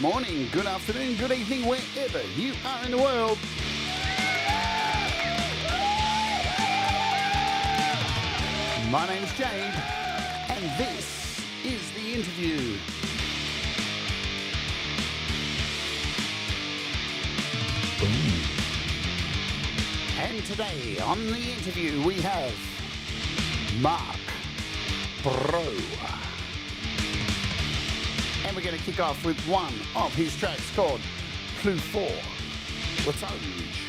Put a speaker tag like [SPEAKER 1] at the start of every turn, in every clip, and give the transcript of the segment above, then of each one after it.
[SPEAKER 1] morning, good afternoon, good evening, wherever you are in the world. My name's Jade, and this is The Interview. And today on The Interview we have Marc Brault. And we're going to kick off with one of his tracks called Plus Fort. Let's orange.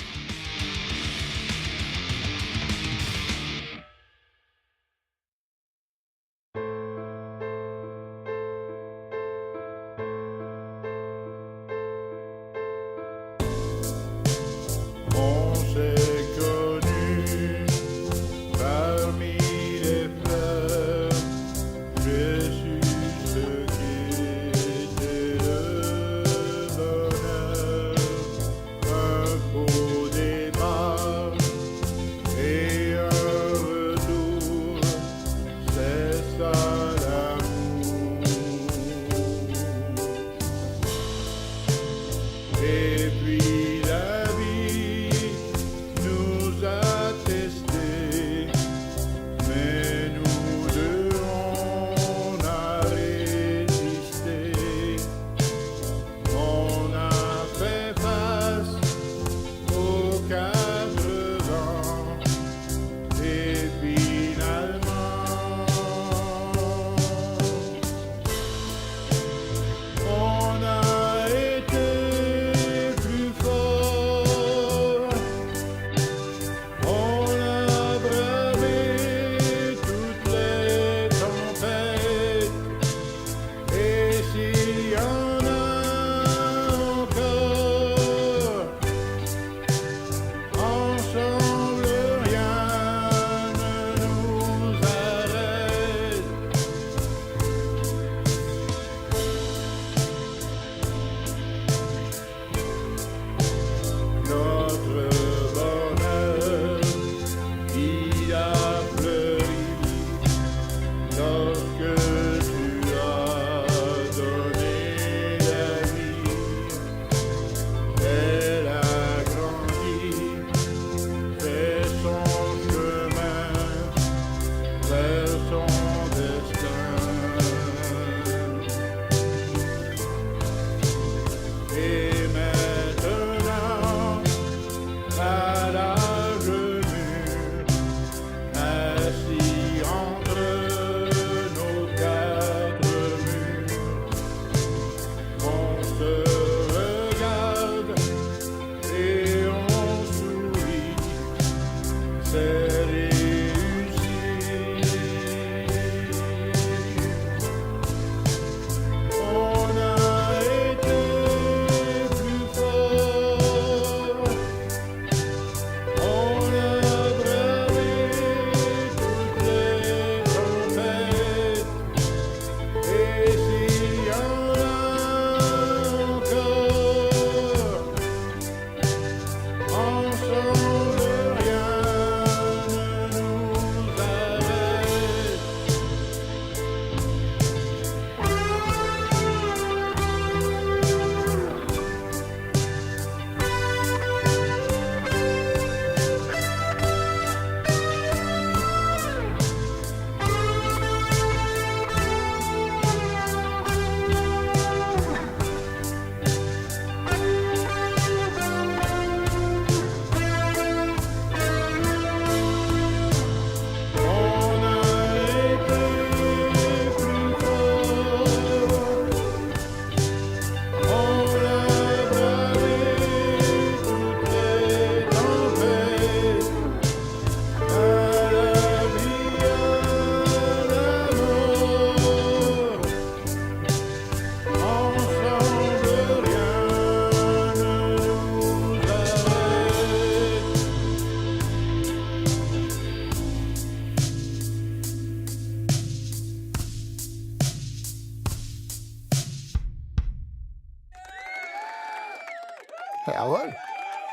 [SPEAKER 1] Hello,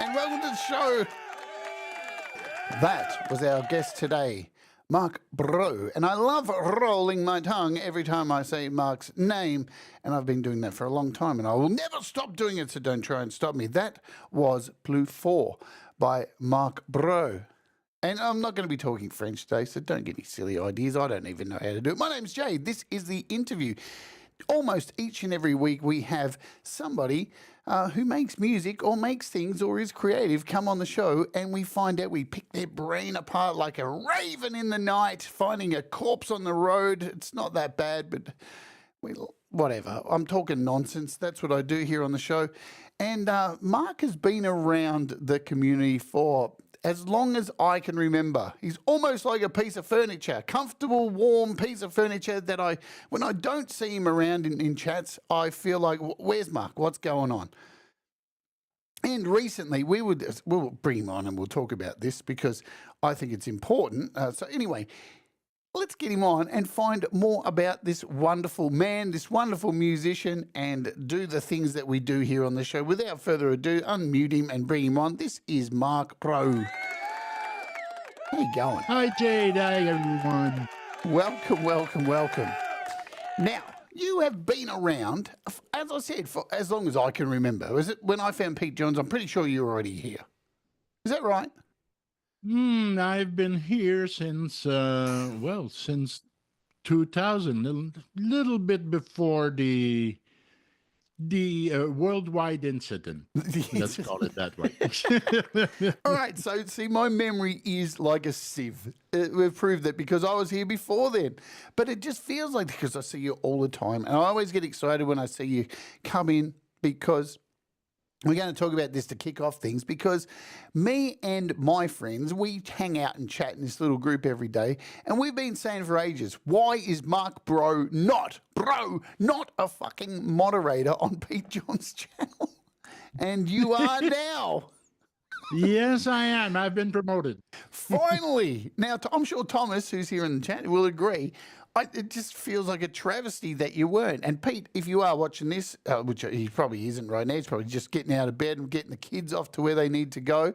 [SPEAKER 1] and welcome to the show. That was our guest today, Marc Brault. And I love rolling my tongue every time I say Marc's name, and I've been doing that for a long time, and I will never stop doing it, so don't try and stop me. That was Plus 4 by Marc Brault. And I'm not going to be talking French today, so don't get any silly ideas. I don't even know how to do it. My name's Jade. This is The Interview. Almost each and every week we have somebody who makes music or makes things or is creative come on the show, and we find out, we pick their brain apart like a raven in the night, finding a corpse on the road. It's not that bad, but whatever. I'm talking nonsense. That's what I do here on the show. And Marc has been around the community for as long as I can remember. He's almost like a piece of furniture, comfortable, warm piece of furniture that when I don't see him around in chats, I feel like, where's Marc? What's going on? And recently, we'll bring him on and we'll talk about this because I think it's important. So anyway, let's get him on and find more about this wonderful man, this wonderful musician, and do the things that we do here on the show. Without further ado, unmute him and bring him on. This is Marc Brault. How you going?
[SPEAKER 2] Hi, Jade. Hi, everyone.
[SPEAKER 1] Welcome, welcome, welcome. Now, you have been around, as I said, for as long as I can remember. Was it when I found Pete Johns? I'm pretty sure you were already here. Is that right?
[SPEAKER 2] I've been here since, since 2000, a little bit before the worldwide incident. Let's call it that way.
[SPEAKER 1] All right, so see, my memory is like a sieve. We've proved that because I was here before then. But it just feels like, because I see you all the time, and I always get excited when I see you come in, because we're going to talk about this to kick off things, because me and my friends, we hang out and chat in this little group every day, and we've been saying for ages, why is Marc Brault not a fucking moderator on Pete Johns' channel? And you are now.
[SPEAKER 2] Yes, I am. I've been promoted.
[SPEAKER 1] Finally. Now, I'm sure Thomas, who's here in the chat, will agree. It just feels like a travesty that you weren't. And Pete, if you are watching this, which he probably isn't right now, he's probably just getting out of bed and getting the kids off to where they need to go.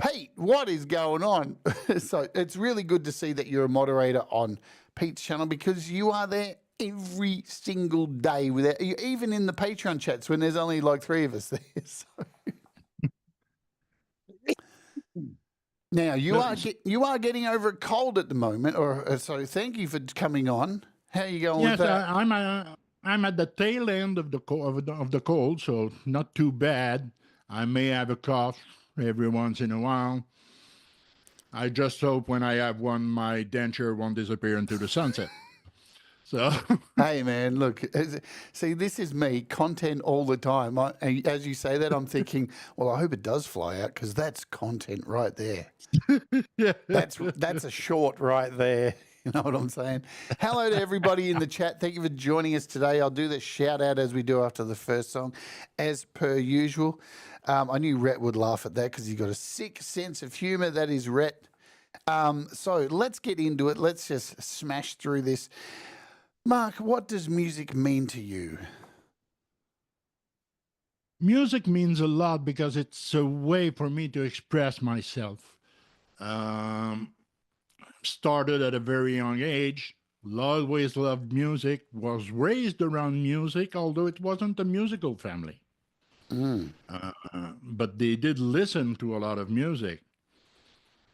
[SPEAKER 1] Pete, what is going on? So it's really good to see that you're a moderator on Pete's channel, because you are there every single day, even in the Patreon chats when there's only like 3 of us there. So. Now, you are getting over a cold at the moment, so thank you for coming on. How are you going with that?
[SPEAKER 2] I'm at the tail end of the cold, so not too bad. I may have a cough every once in a while. I just hope when I have one, my denture won't disappear into the sunset. So,
[SPEAKER 1] hey man, look, see, this is me, content all the time. As you say that, I'm thinking, well, I hope it does fly out, because that's content right there.
[SPEAKER 2] yeah.
[SPEAKER 1] That's a short right there. You know what I'm saying? Hello to everybody in the chat. Thank you for joining us today. I'll do the shout out as we do after the first song, as per usual. I knew Rhett would laugh at that because he's got a sick sense of humor. That is Rhett. So let's get into it. Let's just smash through this. Marc, what does music mean to you?
[SPEAKER 2] Music means a lot because it's a way for me to express myself. Started at a very young age, always loved music, was raised around music, although it wasn't a musical family. But they did listen to a lot of music.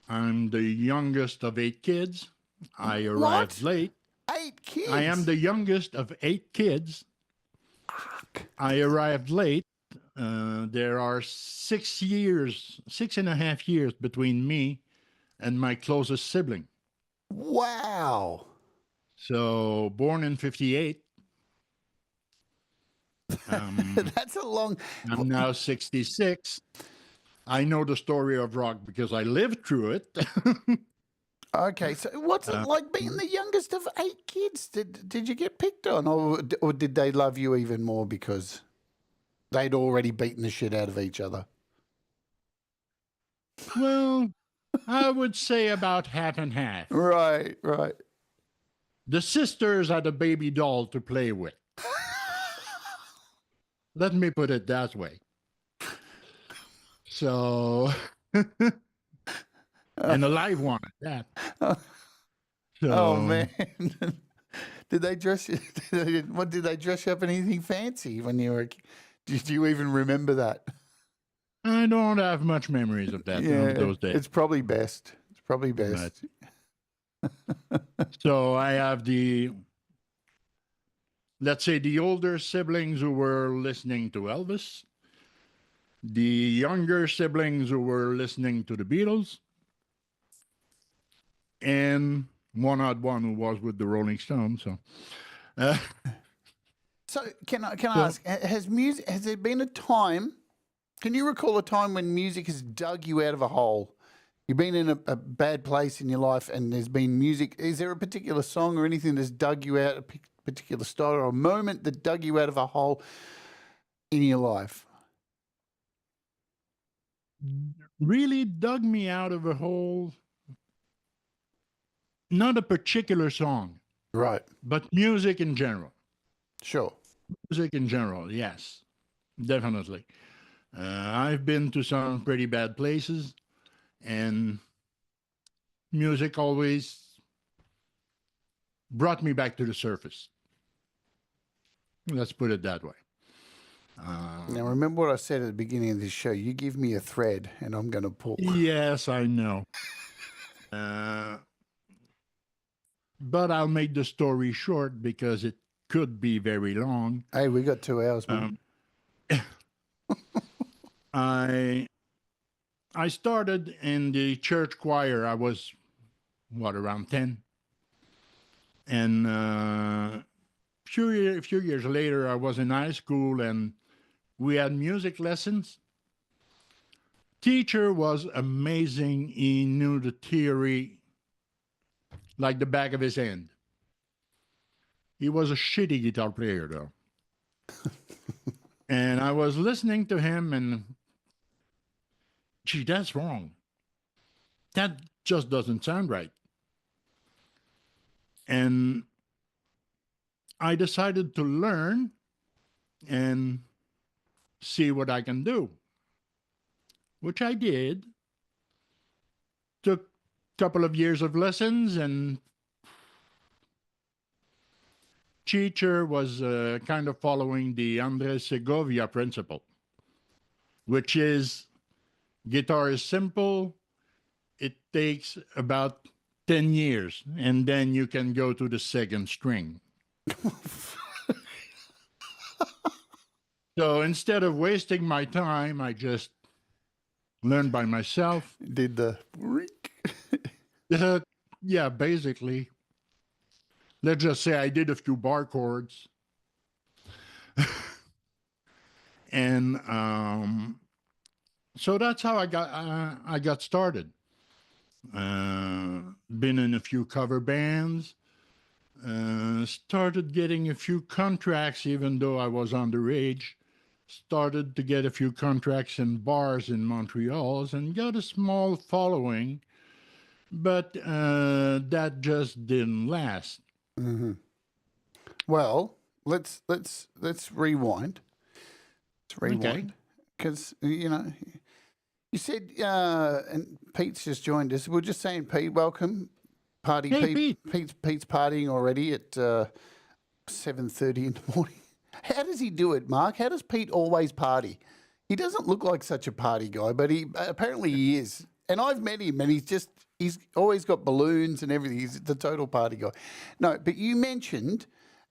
[SPEAKER 2] I'm the youngest of 8 kids. I arrived late.
[SPEAKER 1] 8 kids?
[SPEAKER 2] I am the youngest of 8 kids.
[SPEAKER 1] Fuck.
[SPEAKER 2] I arrived late. There are 6.5 years between me and my closest sibling.
[SPEAKER 1] Wow.
[SPEAKER 2] So born in 58.
[SPEAKER 1] That's a long...
[SPEAKER 2] I'm now 66. I know the story of rock because I lived through it.
[SPEAKER 1] Okay, so what's it like being the youngest of 8 kids? Did you get picked on, or did they love you even more because they'd already beaten the shit out of each other?
[SPEAKER 2] Well, I would say about half and half.
[SPEAKER 1] Right, right.
[SPEAKER 2] The sisters had a baby doll to play with. Let me put it that way. So, and a live one at that.
[SPEAKER 1] Oh
[SPEAKER 2] So
[SPEAKER 1] man. Did they dress you? What did they dress you up in anything fancy when you were? Did you even remember that?
[SPEAKER 2] I don't have much memories of that of
[SPEAKER 1] Yeah,
[SPEAKER 2] those days.
[SPEAKER 1] it's probably best. It's probably
[SPEAKER 2] But
[SPEAKER 1] best.
[SPEAKER 2] so I have let's say the older siblings who were listening to Elvis, the younger siblings who were listening to the Beatles, and one odd one who was with the Rolling Stones. So, uh,
[SPEAKER 1] So can I
[SPEAKER 2] so
[SPEAKER 1] ask? Has music? Has there been a time? Can you recall a time when music has dug you out of a hole? You've been in a bad place in your life, and there's been music. Is there a particular song or anything that's dug you out, a particular style or a moment that dug you out of a hole in your life?
[SPEAKER 2] really dug me out of a hole. Not a particular song,
[SPEAKER 1] Right.
[SPEAKER 2] but music in general.
[SPEAKER 1] Sure.
[SPEAKER 2] Music in general, yes, definitely. I've been to some pretty bad places, and music always brought me back to the surface. Let's put it that way.
[SPEAKER 1] Now, remember what I said at the beginning of this show. You give me a thread, and I'm going to pull.
[SPEAKER 2] Yes, I know. Uh, but I'll make the story short because it could be very long.
[SPEAKER 1] Hey, we got 2 hours, man.
[SPEAKER 2] I I started in the church choir. I was around 10, and few years later, I was in high school, and we had music lessons. Teacher was amazing. He knew the theory like the back of his hand. He was a shitty guitar player, though. And I was listening to him, and gee, that's wrong. That just doesn't sound right. And I decided to learn and see what I can do, which I did. Took a couple of years of lessons, and teacher was kind of following the Andres Segovia principle, which is guitar is simple. It takes about 10 years, and then you can go to the second string. So instead of wasting my time, I just learned by myself.
[SPEAKER 1] Did the
[SPEAKER 2] Yeah, basically. Let's just say I did a few bar chords. And so that's how I got started. Been in a few cover bands. Started getting a few contracts, even though I was underage. Started to get a few contracts in bars in Montreal and got a small following, but that just didn't last.
[SPEAKER 1] Well, let's rewind. Let's
[SPEAKER 2] Okay.
[SPEAKER 1] rewind because you said and Pete's just joined us. We're just saying, Pete, welcome. Party,
[SPEAKER 2] Hey,
[SPEAKER 1] Pete.
[SPEAKER 2] Pete.
[SPEAKER 1] Pete's partying already at 7:30 in the morning. How does he do it, Mark? How does Pete always party? He doesn't look like such a party guy, but he apparently he is. And I've met him, and he's always got balloons and everything. He's the total party guy. No, but you mentioned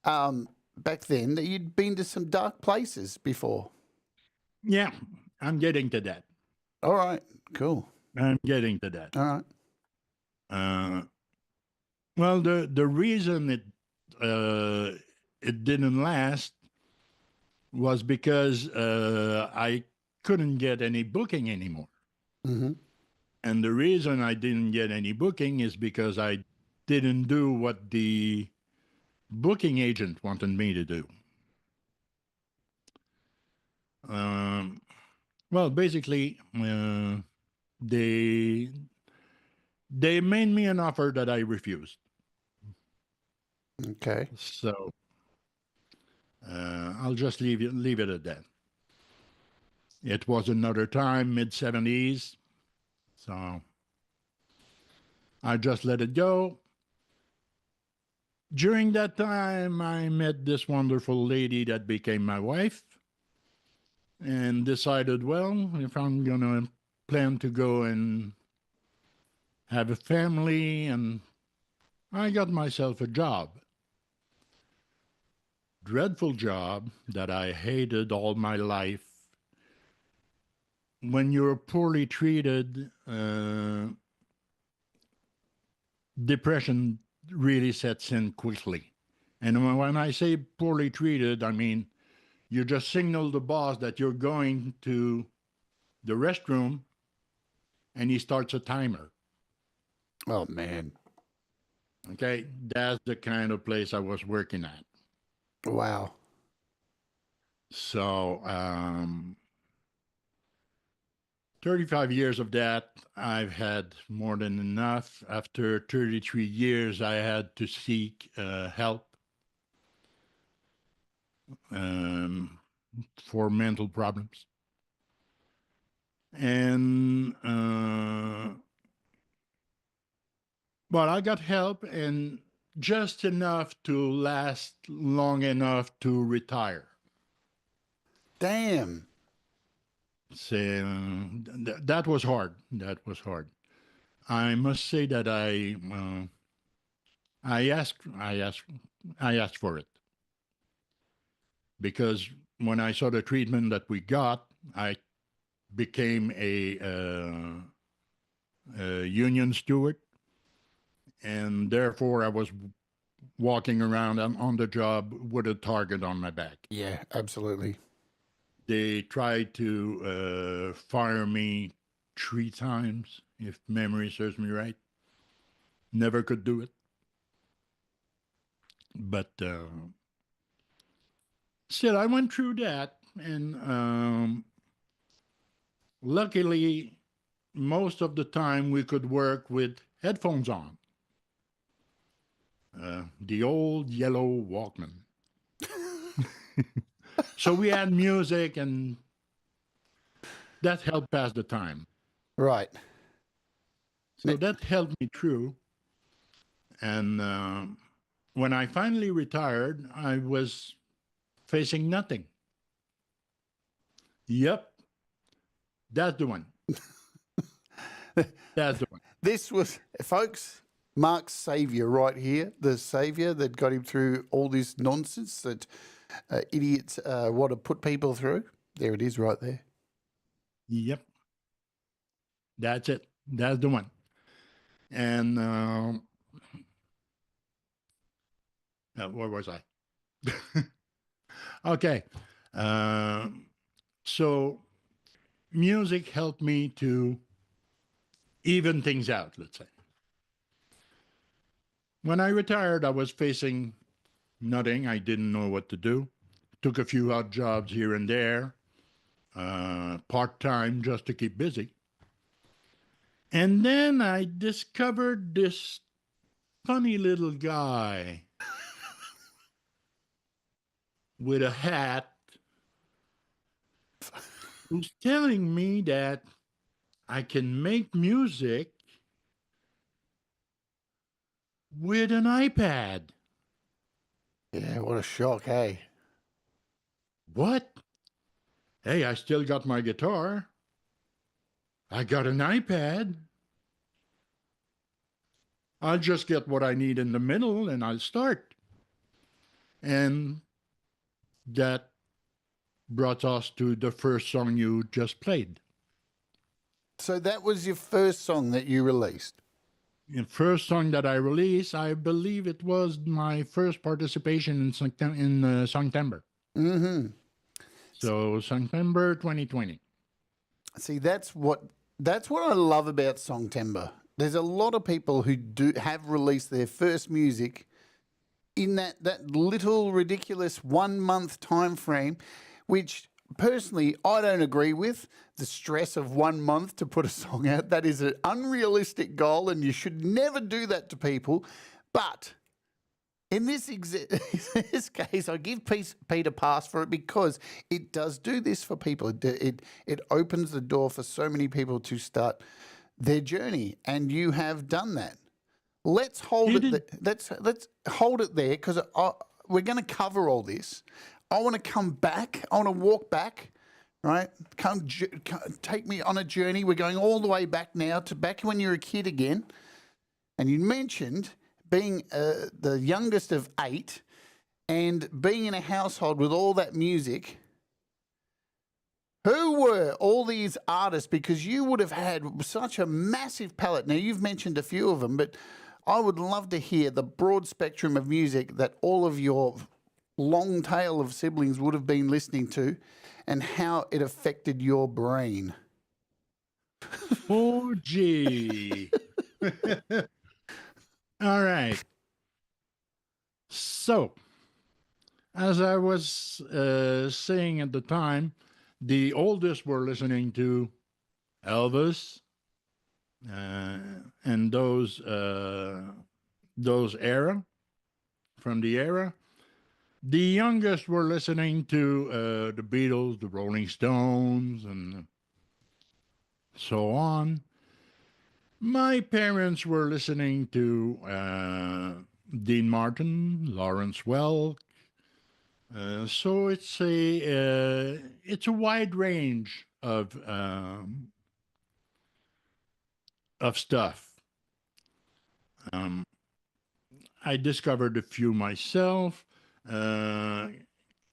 [SPEAKER 1] back then that you'd been to some dark places before.
[SPEAKER 2] Yeah, I'm getting to that.
[SPEAKER 1] All right, cool.
[SPEAKER 2] I'm getting to that.
[SPEAKER 1] All right.
[SPEAKER 2] Well, the reason it didn't last was because I couldn't get any booking anymore.
[SPEAKER 1] Mm-hmm.
[SPEAKER 2] And the reason I didn't get any booking is because I didn't do what the booking agent wanted me to do. Well, basically, they made me an offer that I refused.
[SPEAKER 1] Okay.
[SPEAKER 2] So I'll just leave it at that. It was another time, mid-70s, so I just let it go. During that time, I met this wonderful lady that became my wife and decided, well, if I'm going to plan to go and have a family, and I got myself a job. Dreadful job that I hated all my life. When you're poorly treated, depression really sets in quickly. And when I say poorly treated, I mean you just signal the boss that you're going to the restroom and he starts a timer.
[SPEAKER 1] Oh, man.
[SPEAKER 2] Okay, that's the kind of place I was working at.
[SPEAKER 1] Wow.
[SPEAKER 2] So, 35 years of that, I've had more than enough. After 33 years, I had to seek help for mental problems. And, well, I got help and just enough to last long enough to retire.
[SPEAKER 1] Damn.
[SPEAKER 2] So that was hard. That was hard. I must say that I asked for it because when I saw the treatment that we got, I became a union steward, and therefore I was walking around on the job with a target on my back.
[SPEAKER 1] Yeah, absolutely.
[SPEAKER 2] They tried to fire me 3 times, if memory serves me right. Never could do it. But still, I went through that, and luckily, most of the time we could work with headphones on. The old yellow Walkman. So we had music, and that helped pass the time.
[SPEAKER 1] Right.
[SPEAKER 2] So that helped me through. And when I finally retired, I was facing nothing. Yep, that's the one. That's the one.
[SPEAKER 1] This was, folks, Mark's savior right here, the savior that got him through all this nonsense that idiots want to put people through. There it is right there.
[SPEAKER 2] Yep. That's it. That's the one. And where was I? Okay. So music helped me to even things out, let's say. When I retired, I was facing nothing. I didn't know what to do. Took a few odd jobs here and there, part-time just to keep busy. And then I discovered this funny little guy with a hat who's telling me that I can make music with an iPad.
[SPEAKER 1] Yeah, what a shock, hey?
[SPEAKER 2] What? Hey, I still got my guitar. I got an iPad. I'll just get what I need in the middle and I'll start. And that brought us to the first song you just played.
[SPEAKER 1] So that was your first song that you released?
[SPEAKER 2] The first song that I released, I believe it was my first participation in Songtember.
[SPEAKER 1] Mm-hmm.
[SPEAKER 2] So Songtember 2020.
[SPEAKER 1] See, that's what I love about Songtember. There's a lot of people who have released their first music in that little ridiculous 1 month time frame, which personally I don't agree with. The stress of 1 month to put a song out, that is an unrealistic goal, and you should never do that to people. But in this case, I give Pete a pass for it because it does do this for people. It opens the door for so many people to start their journey, and you have done that. let's hold
[SPEAKER 2] You
[SPEAKER 1] it.
[SPEAKER 2] did.
[SPEAKER 1] Let's hold it there because we're going to cover all this. I want to come back. I want to walk back. Right, come take me on a journey. We're going all the way back now to back when you were a kid again. And you mentioned being the youngest of 8 and being in a household with all that music. Who were all these artists? Because you would have had such a massive palette. Now, you've mentioned a few of them, but I would love to hear the broad spectrum of music that all of your long tail of siblings would have been listening to and how it affected your brain.
[SPEAKER 2] Oh, gee. All right. So, as I was saying at the time, the oldest were listening to Elvis and those era from the era. The youngest were listening to the Beatles, the Rolling Stones, and so on. My parents were listening to Dean Martin, Lawrence Welk. So it's a wide range of stuff. I discovered a few myself.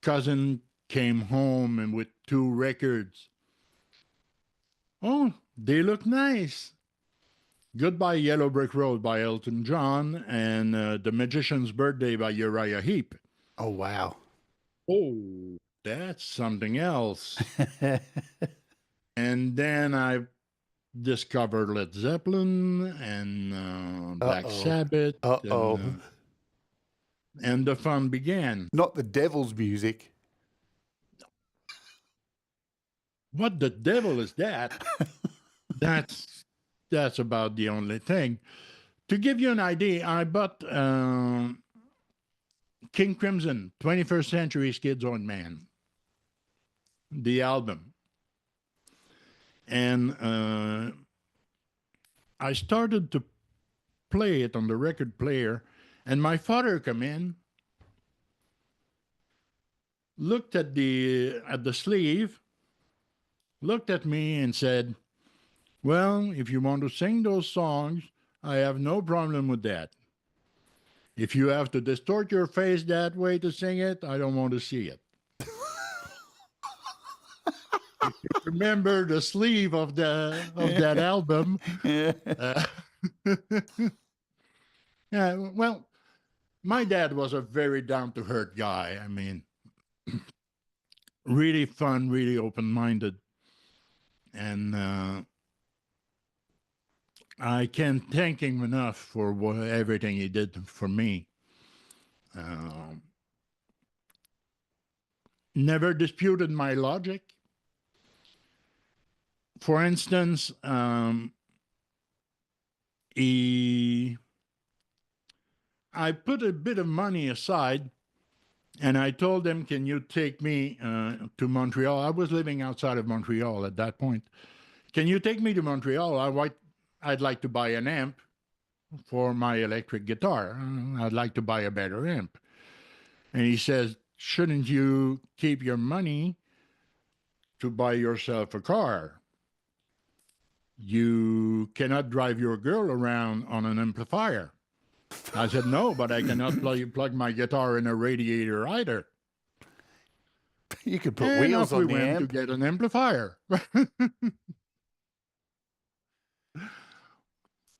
[SPEAKER 2] Cousin came home and with 2 records. Oh, they look nice. Goodbye Yellow Brick Road by Elton John and The Magician's Birthday by Uriah Heep.
[SPEAKER 1] Oh, wow.
[SPEAKER 2] Oh, that's something else. And then I discovered Led Zeppelin and Black Sabbath. And the fun began.
[SPEAKER 1] Not the devil's music.
[SPEAKER 2] What the devil is that? That's about the only thing. To give you an idea, I bought King Crimson, 21st Century Schizoid Man, the album. And I started to play it on the record player, and my father come in, looked at the sleeve, looked at me and said, well, if you want to sing those songs, I have no problem with that. If you have to distort your face that way to sing it, I don't want to see it. If you remember the sleeve of that album.
[SPEAKER 1] Yeah.
[SPEAKER 2] Yeah, well, my dad was a very down-to-earth guy. I mean, really fun, really open-minded. And I can't thank him enough for everything he did for me. Never disputed my logic. For instance, I put a bit of money aside and I told him, can you take me to Montreal? I was living outside of Montreal at that point. Can you take me to Montreal? I'd like to buy an amp for my electric guitar. I'd like to buy a better amp. And he says, shouldn't you keep your money to buy yourself a car? You cannot drive your girl around on an amplifier. I said, no, but I cannot plug my guitar in a radiator either.
[SPEAKER 1] You could put
[SPEAKER 2] and
[SPEAKER 1] wheels
[SPEAKER 2] off
[SPEAKER 1] on
[SPEAKER 2] we
[SPEAKER 1] the
[SPEAKER 2] went
[SPEAKER 1] amp.
[SPEAKER 2] to get an amplifier.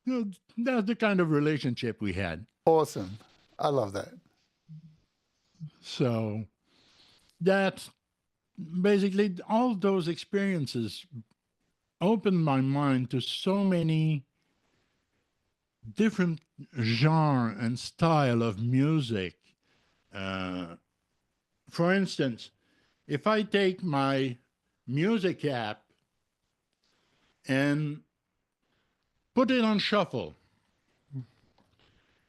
[SPEAKER 2] That's the kind of relationship we had.
[SPEAKER 1] Awesome. I love that.
[SPEAKER 2] So that's basically all those experiences opened my mind to so many different genre and style of music. For instance, if I take my music app and put it on shuffle,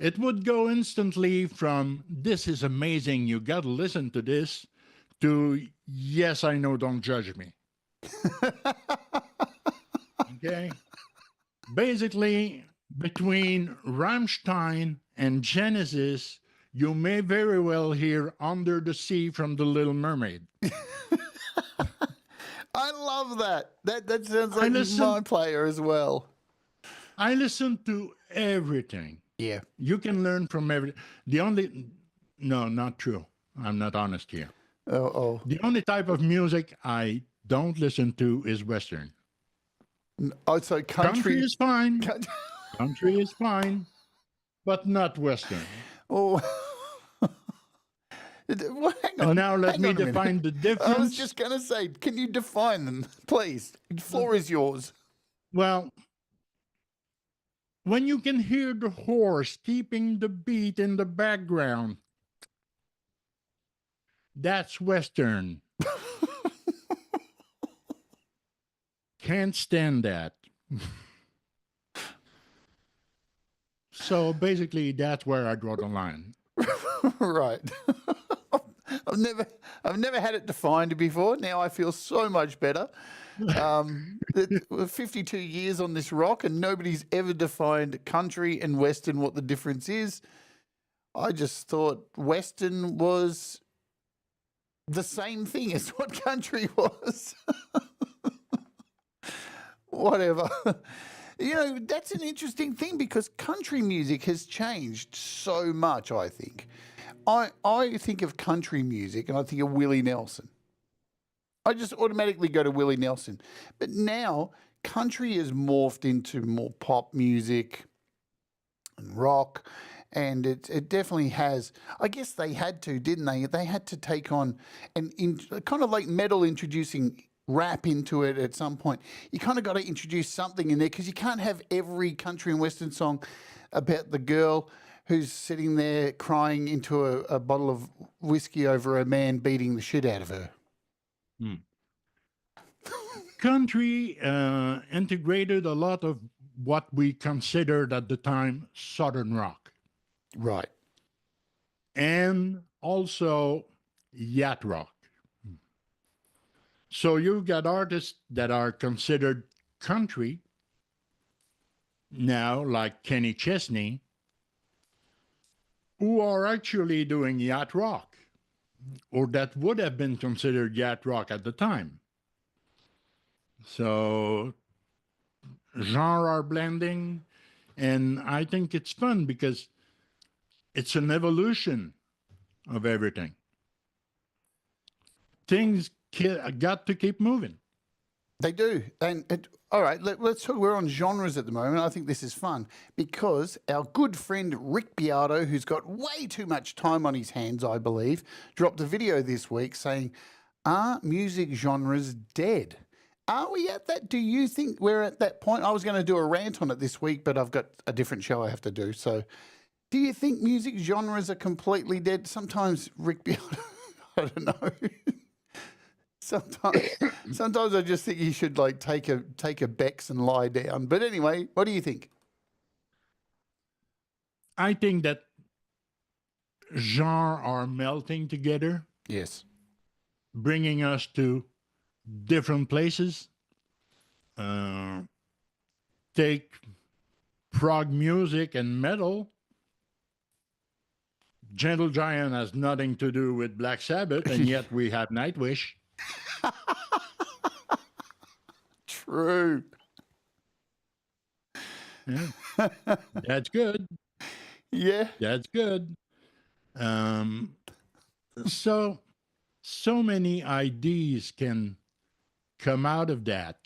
[SPEAKER 2] it would go instantly from, this is amazing, you got to listen to this, to, yes, I know, don't judge me. Okay? Basically, Between Rammstein and Genesis, you may very well hear Under the Sea from The Little Mermaid.
[SPEAKER 1] I love that. That sounds
[SPEAKER 2] I
[SPEAKER 1] like
[SPEAKER 2] listen
[SPEAKER 1] my player as well.
[SPEAKER 2] I listen to everything.
[SPEAKER 1] Yeah.
[SPEAKER 2] You can learn from everything. The only no, not true. I'm not honest here.
[SPEAKER 1] Oh, oh.
[SPEAKER 2] The only type of music I don't listen to is Western.
[SPEAKER 1] Oh, so
[SPEAKER 2] Country
[SPEAKER 1] country.
[SPEAKER 2] is fine. Country is fine, but not Western.
[SPEAKER 1] Oh, well,
[SPEAKER 2] And now let
[SPEAKER 1] hang
[SPEAKER 2] me
[SPEAKER 1] on a minute.
[SPEAKER 2] define the
[SPEAKER 1] I was
[SPEAKER 2] difference.
[SPEAKER 1] just going to say, can you define them, please? The floor is yours.
[SPEAKER 2] Well, when you can hear the horse keeping the beat in the background, that's Western. Can't stand that. So basically, that's where I draw the line.
[SPEAKER 1] Right. I've never had it defined before. Now I feel so much better. 52 years on this rock, and nobody's ever defined country and Western what the difference is. I just thought Western was the same thing as what country was. Whatever. You know, that's an interesting thing because country music has changed so much, I think. I think of country music and I think of Willie Nelson. I just automatically go to Willie Nelson. But now country has morphed into more pop music and rock. And it definitely has. I guess they had to, didn't they? They had to take on kind of like metal introducing rap into it at some point. You kind of got to introduce something in there because you can't have every country and western song about the girl who's sitting there crying into a bottle of whiskey over a man beating the shit out of her.
[SPEAKER 2] Country integrated a lot of what we considered at the time Southern rock
[SPEAKER 1] Right.
[SPEAKER 2] and also yacht rock. So you've got artists that are considered country now, like Kenny Chesney, who are actually doing yacht rock, or that would have been considered yacht rock at the time. So genre are blending, and I think it's fun because it's an evolution of everything. Things got to keep moving.
[SPEAKER 1] They do. And all right, let's talk. We're on genres at the moment. I think this is fun because our good friend Rick Beato, who's got way too much time on his hands, I believe, dropped a video this week saying, "Are music genres dead?" Are we at that? Do you think we're at that point? I was going to do a rant on it this week, but I've got a different show I have to do. So, do you think music genres are completely dead? Sometimes Rick Beato, I don't know. Sometimes I just think you should like take a Bex and lie down. But anyway, what do you think?
[SPEAKER 2] I think that genres are melting together,
[SPEAKER 1] Yes.
[SPEAKER 2] bringing us to different places. Take prog music and metal. Gentle Giant has nothing to do with Black Sabbath, and yet we have Nightwish.
[SPEAKER 1] True.
[SPEAKER 2] Yeah. That's good.
[SPEAKER 1] Yeah.
[SPEAKER 2] That's good. So many ideas can come out of that.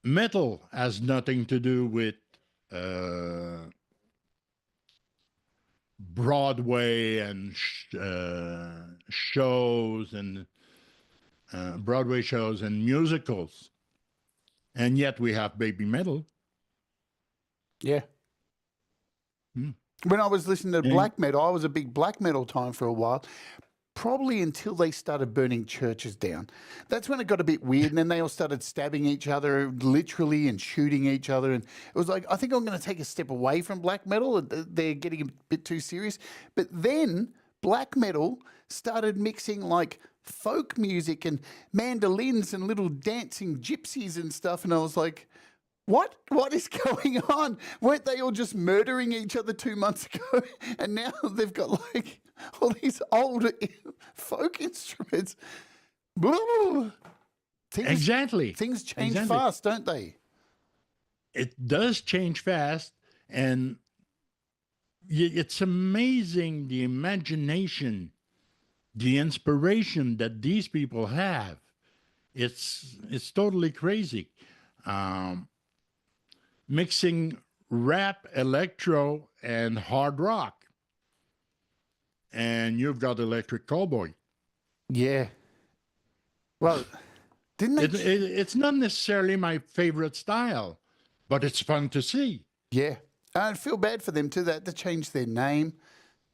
[SPEAKER 2] Metal has nothing to do with Broadway and shows and Broadway shows and musicals, and yet we have baby metal.
[SPEAKER 1] Yeah. When I was listening to black metal, I was a big black metal time for a while, probably until they started burning churches down. That's when it got a bit weird, and then they all started stabbing each other literally and shooting each other. And it was like, I think I'm going to take a step away from black metal. They're getting a bit too serious. But then black metal started mixing like folk music and mandolins and little dancing gypsies and stuff. And I was like, What is going on? Weren't they all just murdering each other 2 months ago? And now they've got like all these old folk instruments. Blah.
[SPEAKER 2] Exactly.
[SPEAKER 1] Things change
[SPEAKER 2] Exactly.
[SPEAKER 1] fast, don't they?
[SPEAKER 2] It does change fast, and it's amazing the imagination, the inspiration that these people have. It's totally crazy. Mixing rap, electro, and hard rock, and you've got Electric Cowboy.
[SPEAKER 1] Yeah. Well, didn't they?
[SPEAKER 2] It's not necessarily my favorite style, but it's fun to see.
[SPEAKER 1] Yeah. I feel bad for them too. They had to change their name.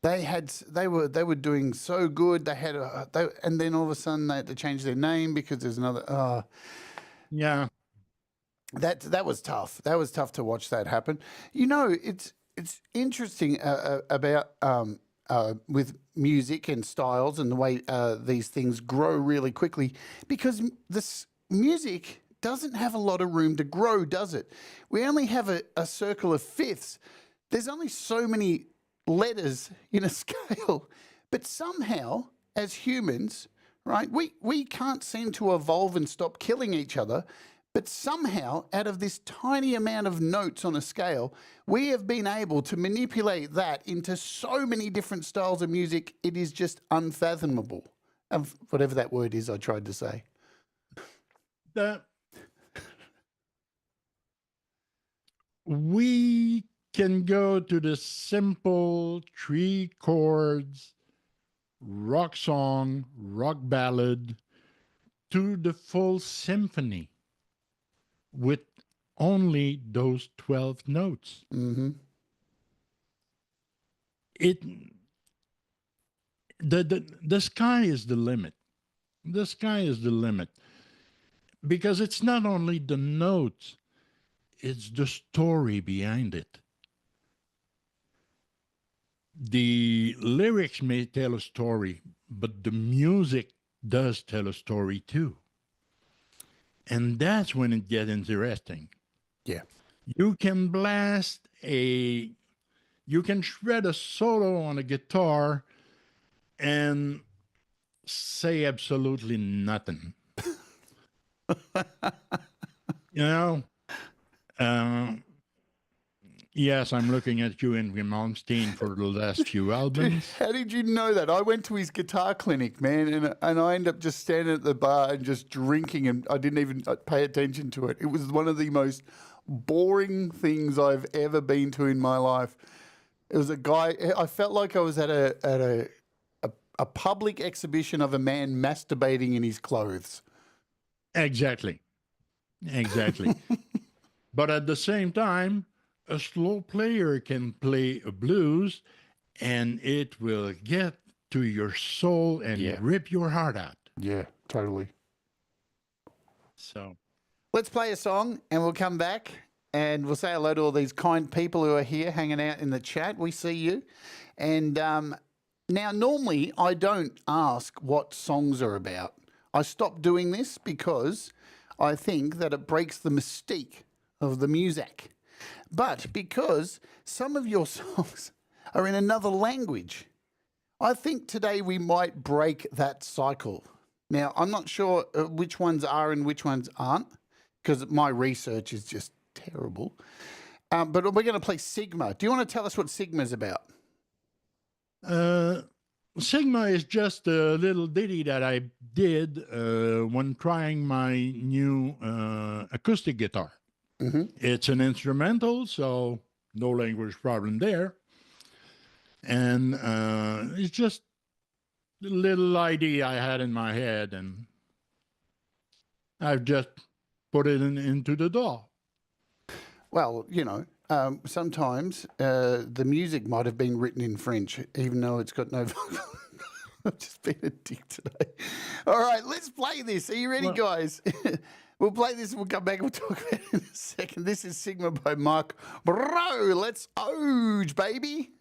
[SPEAKER 1] They were doing so good. And then all of a sudden they had to change their name because there's another.
[SPEAKER 2] Yeah.
[SPEAKER 1] That was tough. That was tough to watch that happen. You know, it's interesting about with music and styles and the way these things grow really quickly, because this music doesn't have a lot of room to grow, does it? We only have a circle of fifths. There's only so many letters in a scale, but somehow as humans, right, we can't seem to evolve and stop killing each other. But somehow, out of this tiny amount of notes on a scale, we have been able to manipulate that into so many different styles of music, it is just unfathomable. Whatever that word is I tried to say.
[SPEAKER 2] We can go to the simple 3 chords, rock song, rock ballad, to the full symphony with only those 12 notes.
[SPEAKER 1] Mm-hmm.
[SPEAKER 2] The sky is the limit. The sky is the limit. Because it's not only the notes, it's the story behind it. The lyrics may tell a story, but the music does tell a story too. And that's when it gets interesting.
[SPEAKER 1] Yeah.
[SPEAKER 2] You can you can shred a solo on a guitar and say absolutely nothing. You know? Yes, I'm looking at you in Malmsteen for the last few albums.
[SPEAKER 1] How did you know that? I went to his guitar clinic, man, and I ended up just standing at the bar and just drinking, and I didn't even pay attention to it. It was one of the most boring things I've ever been to in my life. It was a guy. I felt like I was at a public exhibition of a man masturbating in his clothes.
[SPEAKER 2] Exactly. But at the same time, a slow player can play a blues and it will get to your soul and rip your heart out.
[SPEAKER 1] Yeah, totally.
[SPEAKER 2] So
[SPEAKER 1] let's play a song and we'll come back and we'll say hello to all these kind people who are here hanging out in the chat. We see you. And now, normally I don't ask what songs are about. I stopped doing this because I think that it breaks the mystique of the music. But because some of your songs are in another language, I think today we might break that cycle. Now, I'm not sure which ones are and which ones aren't, because my research is just terrible. But we're going to play Sigma. Do you want to tell us what Sigma is about?
[SPEAKER 2] Sigma is just a little ditty that I did when trying my new acoustic guitar.
[SPEAKER 1] Mm-hmm.
[SPEAKER 2] It's an instrumental, so no language problem there. And it's just a little idea I had in my head, and I've just put it into the DAW.
[SPEAKER 1] Well, you know, sometimes the music might have been written in French, even though it's got no vocal. I've just been a dick today. All right, let's play this. Are you ready, guys? We'll play this and we'll come back and we'll talk about it in a second. This is Sigma by Marc Brault. Let's Oge, baby.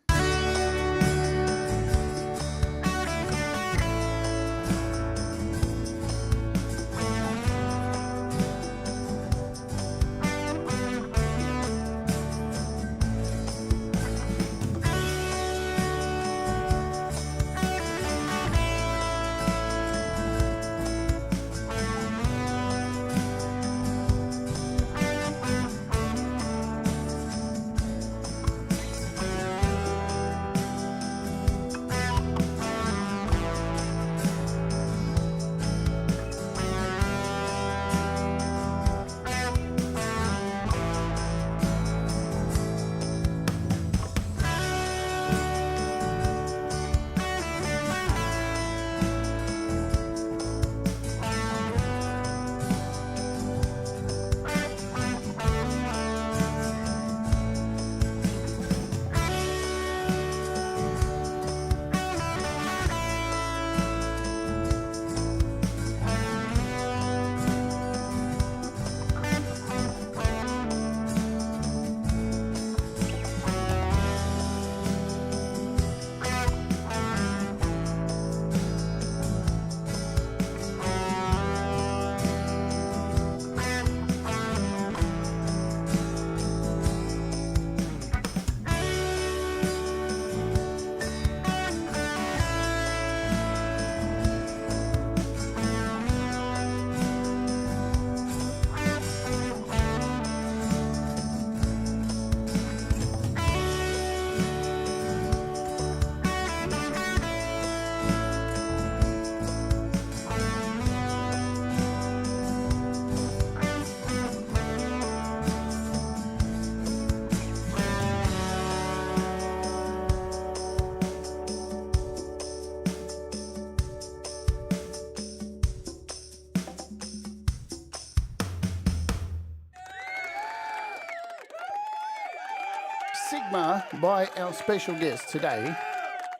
[SPEAKER 1] Sigma by our special guest today,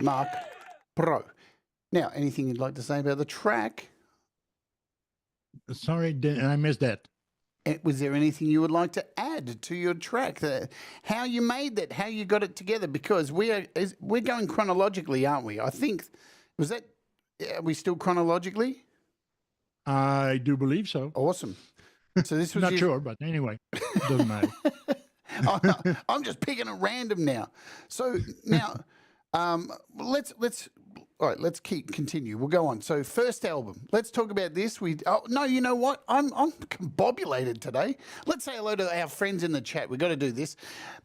[SPEAKER 1] Marc Brault. Now, anything you'd like to say about the track?
[SPEAKER 2] Sorry, I missed that.
[SPEAKER 1] Was there anything you would like to add to your track? How you made that? How you got it together? Because we're going chronologically, aren't we? I think are we still chronologically?
[SPEAKER 2] I do believe so.
[SPEAKER 1] Awesome. So this was
[SPEAKER 2] Not sure, but anyway, doesn't matter.
[SPEAKER 1] I'm just picking at random now. So now, let's continue. We'll go on. So first album. Let's talk about this. You know what? I'm combobulated today. Let's say hello to our friends in the chat. We've got to do this.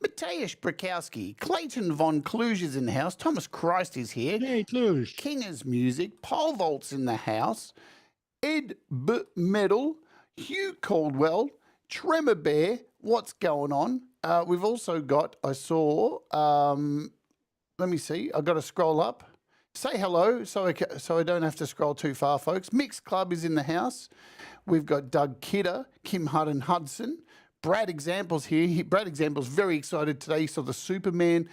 [SPEAKER 1] Mateusz Brakowski, Clayton Von Kluge is in the house. Thomas Christ is here.
[SPEAKER 2] Hey, Kluge.
[SPEAKER 1] Kinger's Music. Pole Vault's in the house. Ed B. Medal. Hugh Caldwell. Tremor Bear. What's going on? We've also got, let me see, I've got to scroll up. Say hello so I don't have to scroll too far, folks. Mixed Club is in the house. We've got Doug Kidder, Kim Hudden Hudson. Brad Example's here. Brad Example's very excited today. He saw the Superman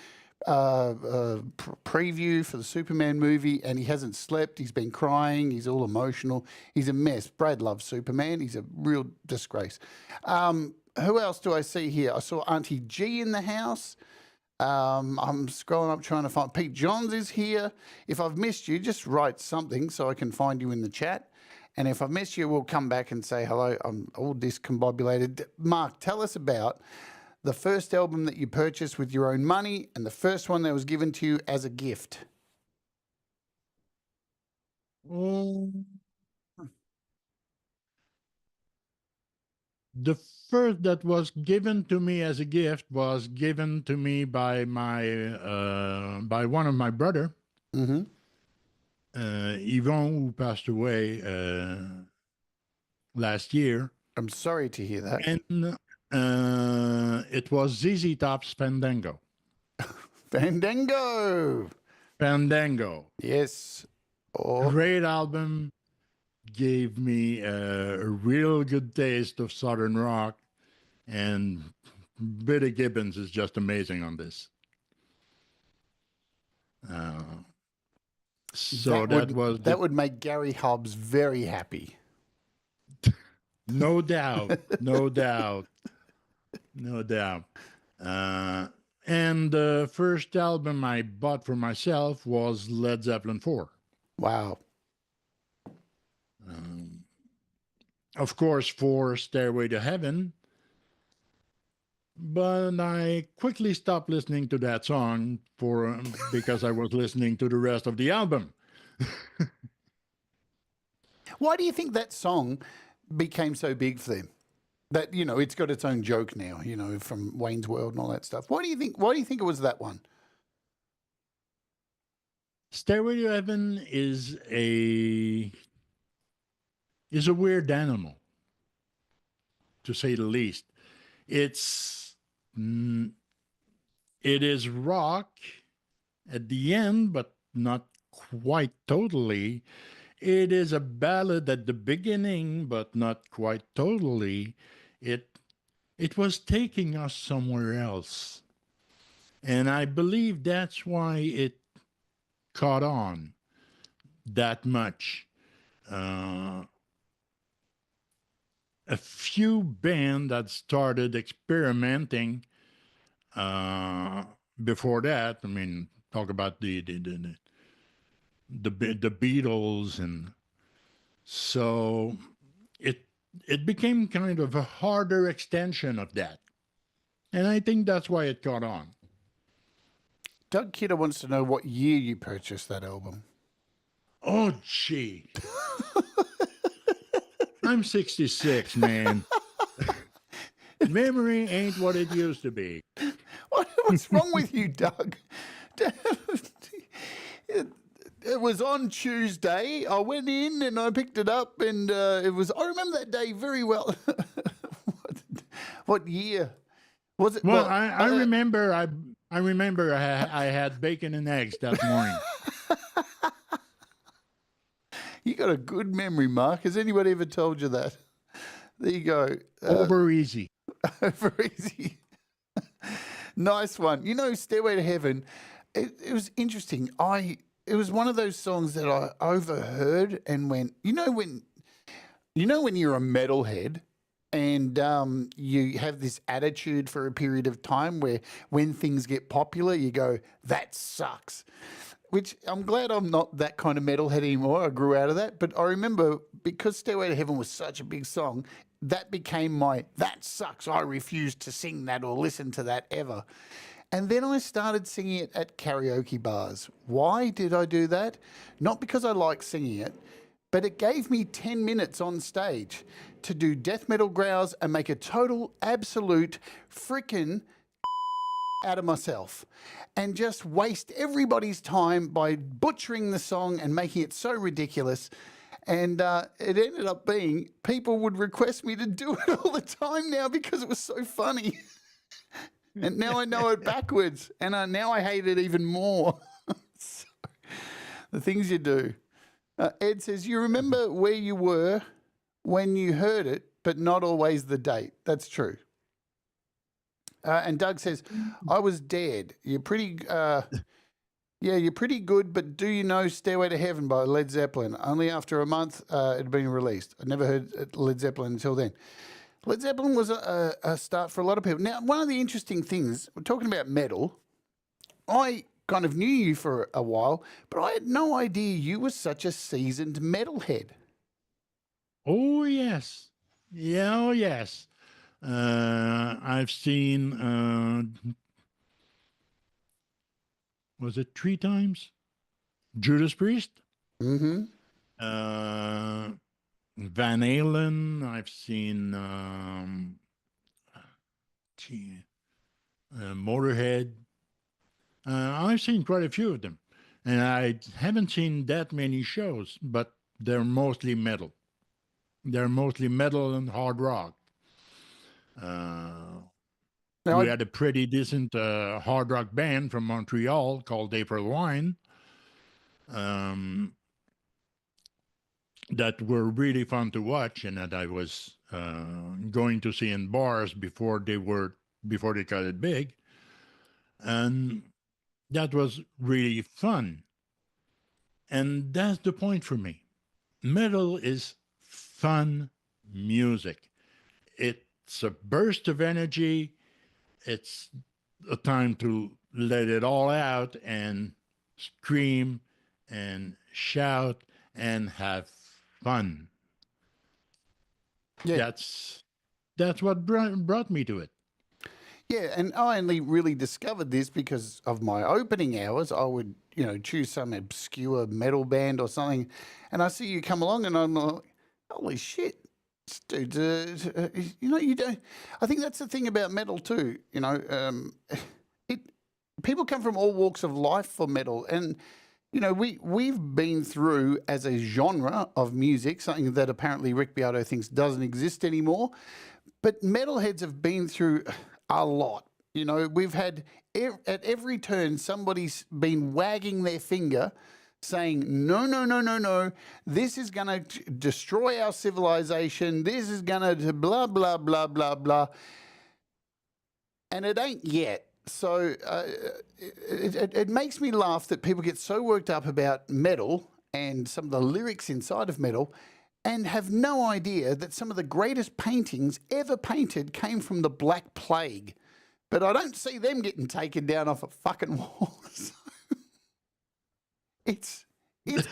[SPEAKER 1] preview for the Superman movie, and he hasn't slept. He's been crying. He's all emotional. He's a mess. Brad loves Superman. He's a real disgrace. Who else do I see here? I saw Auntie G in the house. I'm scrolling up trying to find Pete Johns is here. If I've missed you, just write something so I can find you in the chat. And if I've missed you, we'll come back and say hello. I'm all discombobulated. Mark, tell us about the first album that you purchased with your own money and the first one that was given to you as a gift.
[SPEAKER 2] The first that was given to me as a gift was given to me by by one of my brother, Yvon, who passed away last year.
[SPEAKER 1] I'm sorry to hear that.
[SPEAKER 2] And it was ZZ Top's Fandango. Fandango.
[SPEAKER 1] Yes.
[SPEAKER 2] Great album. Gave me a real good taste of Southern rock, and Billy Gibbons is just amazing on this.
[SPEAKER 1] That would make Gary Hobbs very happy.
[SPEAKER 2] No doubt. And the first album I bought for myself was Led Zeppelin 4.
[SPEAKER 1] Wow.
[SPEAKER 2] Of course, for Stairway to Heaven, but I quickly stopped listening to that song because I was listening to the rest of the album.
[SPEAKER 1] Why do you think that song became so big for them? That, it's got its own joke now, from Wayne's World and all that stuff. Why do you think it was that one?
[SPEAKER 2] Stairway to Heaven is a weird animal, to say the least. It is rock at the end, but not quite totally. It is a ballad at the beginning, but not quite totally. It was taking us somewhere else. And I believe that's why it caught on that much. A few bands that started experimenting before that. I mean, talk about the Beatles, and so it became kind of a harder extension of that, and I think that's why it caught on.
[SPEAKER 1] Doug Kidder wants to know what year you purchased that album.
[SPEAKER 2] Oh, gee. I'm 66, man. Memory ain't what it used to be.
[SPEAKER 1] What's wrong with you, Doug? It was on Tuesday. I went in and I picked it up, and I remember that day very well. What year was it?
[SPEAKER 2] Well, I remember. I remember I had bacon and eggs that morning.
[SPEAKER 1] You got a good memory, Mark. Has anybody ever told you that? There you go.
[SPEAKER 2] Over easy.
[SPEAKER 1] Over easy. Nice one. You know, Stairway to Heaven, it was interesting. It was one of those songs that I overheard and went, when you're a metalhead and you have this attitude for a period of time where when things get popular, you go, that sucks. Which I'm glad I'm not that kind of metalhead anymore. I grew out of that. But I remember because Stairway to Heaven was such a big song, that became that sucks. I refuse to sing that or listen to that ever. And then I started singing it at karaoke bars. Why did I do that? Not because I like singing it, but it gave me 10 minutes on stage to do death metal growls and make a total, absolute, frickin' out of myself and just waste everybody's time by butchering the song and making it so ridiculous. And it ended up being people would request me to do it all the time now because it was so funny. And now I know it backwards, and now I hate it even more. So, the things you do. Ed says, you remember where you were when you heard it, but not always the date. That's true. And Doug says, I was dead. You're pretty, you're pretty good, but do you know Stairway to Heaven by Led Zeppelin? Only after a month it had been released. I never heard Led Zeppelin until then. Led Zeppelin was a start for a lot of people. Now, one of the interesting things, we're talking about metal, I kind of knew you for a while, but I had no idea you were such a seasoned metalhead.
[SPEAKER 2] Oh, yes. Yeah, oh, yes. I've seen, was it 3 times? Judas Priest?
[SPEAKER 1] Mm-hmm.
[SPEAKER 2] Van Halen. I've seen Motorhead. I've seen quite a few of them. And I haven't seen that many shows, but they're mostly metal. They're mostly metal and hard rock. We had a pretty decent hard rock band from Montreal called April Wine that were really fun to watch, and that I was going to see in bars before they got it big, and that was really fun. And that's the point for me. Metal is fun music. It's a burst of energy. It's a time to let it all out and scream and shout and have fun.
[SPEAKER 1] Yeah.
[SPEAKER 2] That's what brought me to it.
[SPEAKER 1] Yeah, and I only really discovered this because of my opening hours. I would, choose some obscure metal band or something, and I see you come along, and I'm like, holy shit, dude! You don't. I think that's the thing about metal too. People come from all walks of life for metal, and we've been through as a genre of music something that apparently Rick Beato thinks doesn't exist anymore, but metalheads have been through a lot. We've had at every turn somebody's been wagging their finger saying, no, no, no, no, no, this is going to destroy our civilization. This is going to blah, blah, blah, blah, blah. And it ain't yet. So it makes me laugh that people get so worked up about metal and some of the lyrics inside of metal and have no idea that some of the greatest paintings ever painted came from the Black Plague. But I don't see them getting taken down off a fucking wall. It's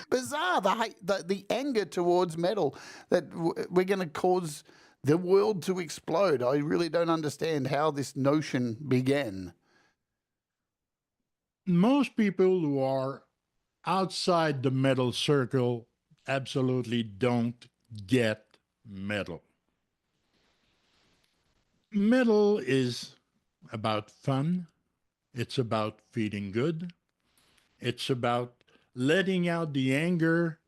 [SPEAKER 1] bizarre, the anger towards metal, that we're going to cause the world to explode. I really don't understand how this notion began.
[SPEAKER 2] Most people who are outside the metal circle absolutely don't get metal. Metal is about fun. It's about feeling good. It's about letting out the anger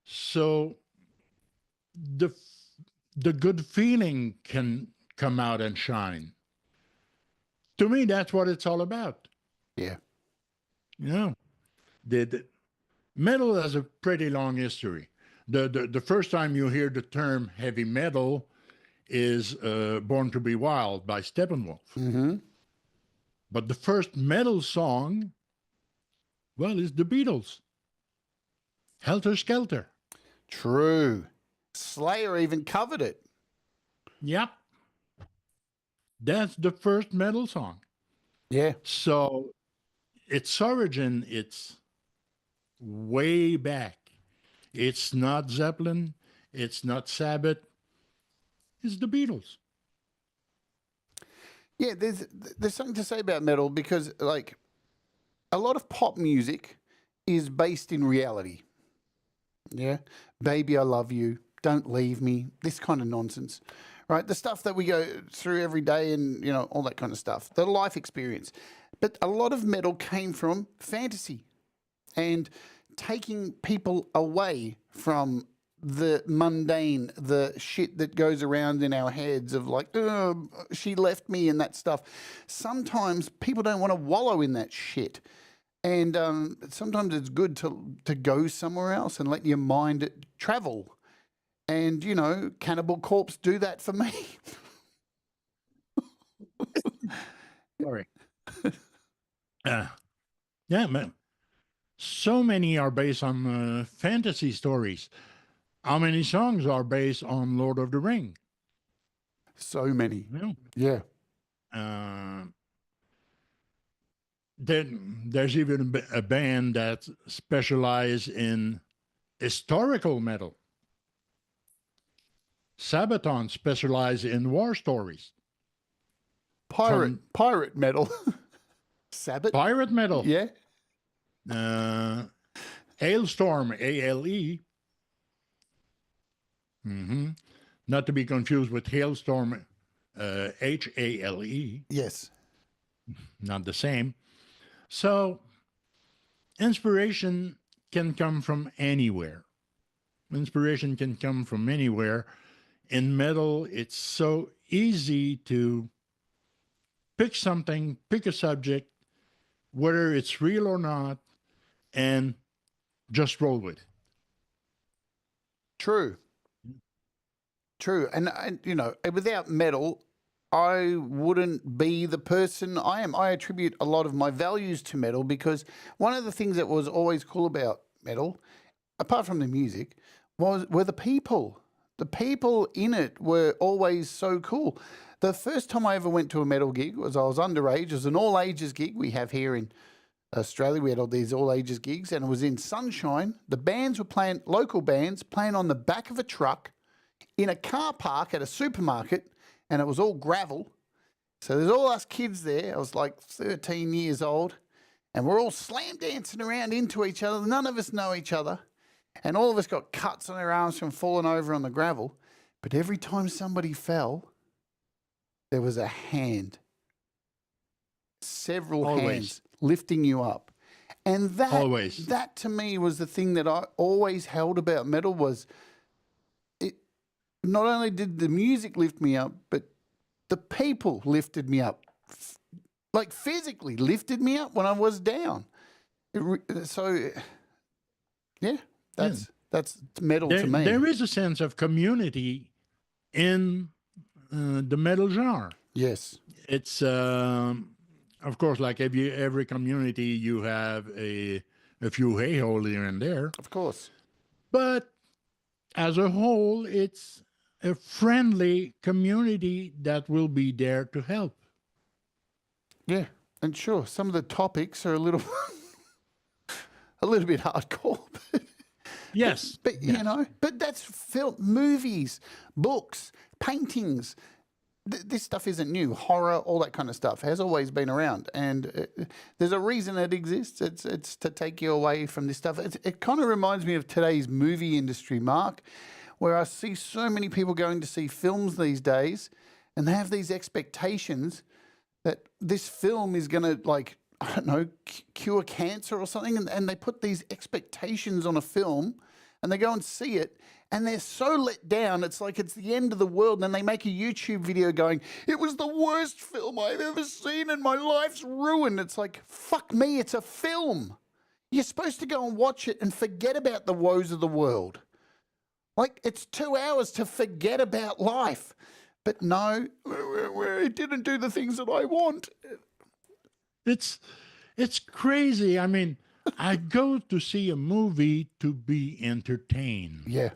[SPEAKER 2] so the good feeling can come out and shine. To me, that's what it's all about.
[SPEAKER 1] Yeah.
[SPEAKER 2] The metal has a pretty long history. The first time you hear the term heavy metal is Born to Be Wild by Steppenwolf.
[SPEAKER 1] Mm-hmm.
[SPEAKER 2] But the first metal song, well, is the Beatles. Helter Skelter.
[SPEAKER 1] True. Slayer even covered it.
[SPEAKER 2] Yep. That's the first metal song.
[SPEAKER 1] Yeah.
[SPEAKER 2] So its origin, it's way back. It's not Zeppelin. It's not Sabbath. It's the Beatles.
[SPEAKER 1] Yeah, there's something to say about metal because, like, a lot of pop music is based in reality. Yeah. Baby, I love you. Don't leave me. This kind of nonsense, right? The stuff that we go through every day and, all that kind of stuff, the life experience. But a lot of metal came from fantasy and taking people away from the mundane, the shit that goes around in our heads of like, oh, she left me and that stuff. Sometimes people don't want to wallow in that shit. And sometimes it's good to go somewhere else and let your mind travel. And, Cannibal Corpse do that for me.
[SPEAKER 2] Sorry. Yeah, man. So many are based on fantasy stories. How many songs are based on Lord of the Ring?
[SPEAKER 1] So many.
[SPEAKER 2] Yeah.
[SPEAKER 1] Yeah.
[SPEAKER 2] There's even a band that specializes in historical metal. Sabaton specializes in war stories.
[SPEAKER 1] Pirate metal. Sabbath.
[SPEAKER 2] Pirate metal.
[SPEAKER 1] Yeah.
[SPEAKER 2] Hailstorm, ALE. Not to be confused with Hailstorm, HALE.
[SPEAKER 1] Yes.
[SPEAKER 2] Not the same. So, inspiration can come from anywhere. Inspiration can come from anywhere. In metal, it's so easy to pick something, pick a subject, whether it's real or not, and just roll with it.
[SPEAKER 1] True. And without metal, I wouldn't be the person I am. I attribute a lot of my values to metal because one of the things that was always cool about metal, apart from the music, were the people. The people in it were always so cool. The first time I ever went to a metal gig was I was underage. It was an all ages gig we have here in Australia. We had all these all ages gigs, and it was in Sunshine. The bands were playing, local bands playing on the back of a truck in a car park at a supermarket, and it was all gravel. So there's all us kids there. I was like 13 years old, and we're all slam dancing around into each other. None of us know each other, and all of us got cuts on our arms from falling over on the gravel. But every time somebody fell, there was a hand, several hands lifting you up. And that to me was the thing that I always held about metal was it. Not only did the music lift me up, but the people lifted me up, like physically lifted me up when I was down. That's metal to me.
[SPEAKER 2] There is a sense of community in the metal genre.
[SPEAKER 1] Yes.
[SPEAKER 2] It's, of course, like every community, you have a few hay-hole here and there.
[SPEAKER 1] Of course.
[SPEAKER 2] But as a whole, it's a friendly community that will be there to help.
[SPEAKER 1] Yeah, and sure, some of the topics are a little bit hardcore.
[SPEAKER 2] Yes.
[SPEAKER 1] But but that's film, movies, books, paintings. This stuff isn't new. Horror, all that kind of stuff has always been around, and there's a reason it exists. It's to take you away from this stuff. It kind of reminds me of today's movie industry, Mark, where I see so many people going to see films these days, and they have these expectations that this film is going to, like, I don't know, cure cancer or something, and they put these expectations on a film, and they go and see it, and they're so let down, it's like it's the end of the world, and then they make a YouTube video going, it was the worst film I've ever seen, and my life's ruined. It's like, fuck me, it's a film. You're supposed to go and watch it and forget about the woes of the world. Like, it's 2 hours to forget about life. But no, it didn't do the things that I want.
[SPEAKER 2] It's it's crazy. I mean, I go to see a movie to be entertained.
[SPEAKER 1] Yeah.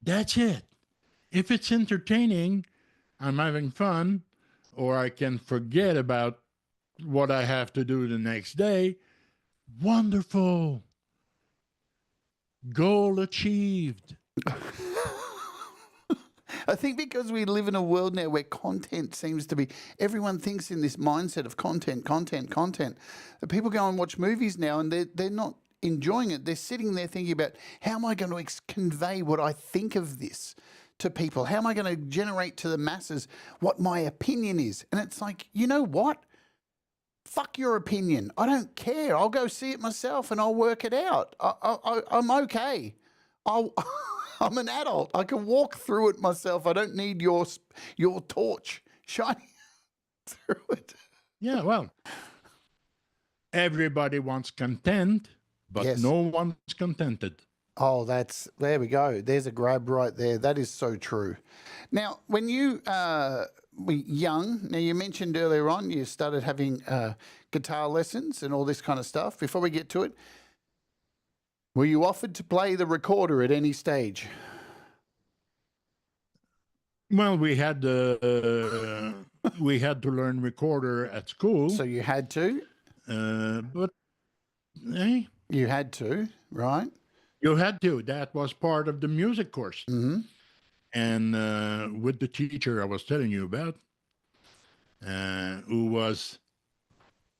[SPEAKER 2] That's it. If it's entertaining, I'm having fun, or I can forget about what I have to do the next day. Wonderful. Goal achieved.
[SPEAKER 1] I think because we live in a world now where content seems to be, everyone thinks in this mindset of content, content, content. That people go and watch movies now and they're not enjoying it. They're sitting there thinking about, how am I going to convey what I think of this to people? How am I going to generate to the masses what my opinion is? And it's like, you know what? Fuck your opinion. I don't care. I'll go see it myself and I'll work it out. I'm okay. I'll, I'm an adult. I can walk through it myself. I don't need your torch shining through it.
[SPEAKER 2] Yeah, well, everybody wants content, but
[SPEAKER 1] Yes.
[SPEAKER 2] no one's contented.
[SPEAKER 1] Oh, there we go. There's a grab right there. That is so true. Now, when you were young, now you mentioned earlier on you started having guitar lessons and all this kind of stuff. Before we get to it, were you offered to play the recorder at any stage?
[SPEAKER 2] Well, we had to learn recorder at school.
[SPEAKER 1] So you had to?
[SPEAKER 2] But hey,
[SPEAKER 1] You had to, right?
[SPEAKER 2] you had to. That was part of the music course.
[SPEAKER 1] Mm-hmm.
[SPEAKER 2] And with the teacher I was telling you about, who was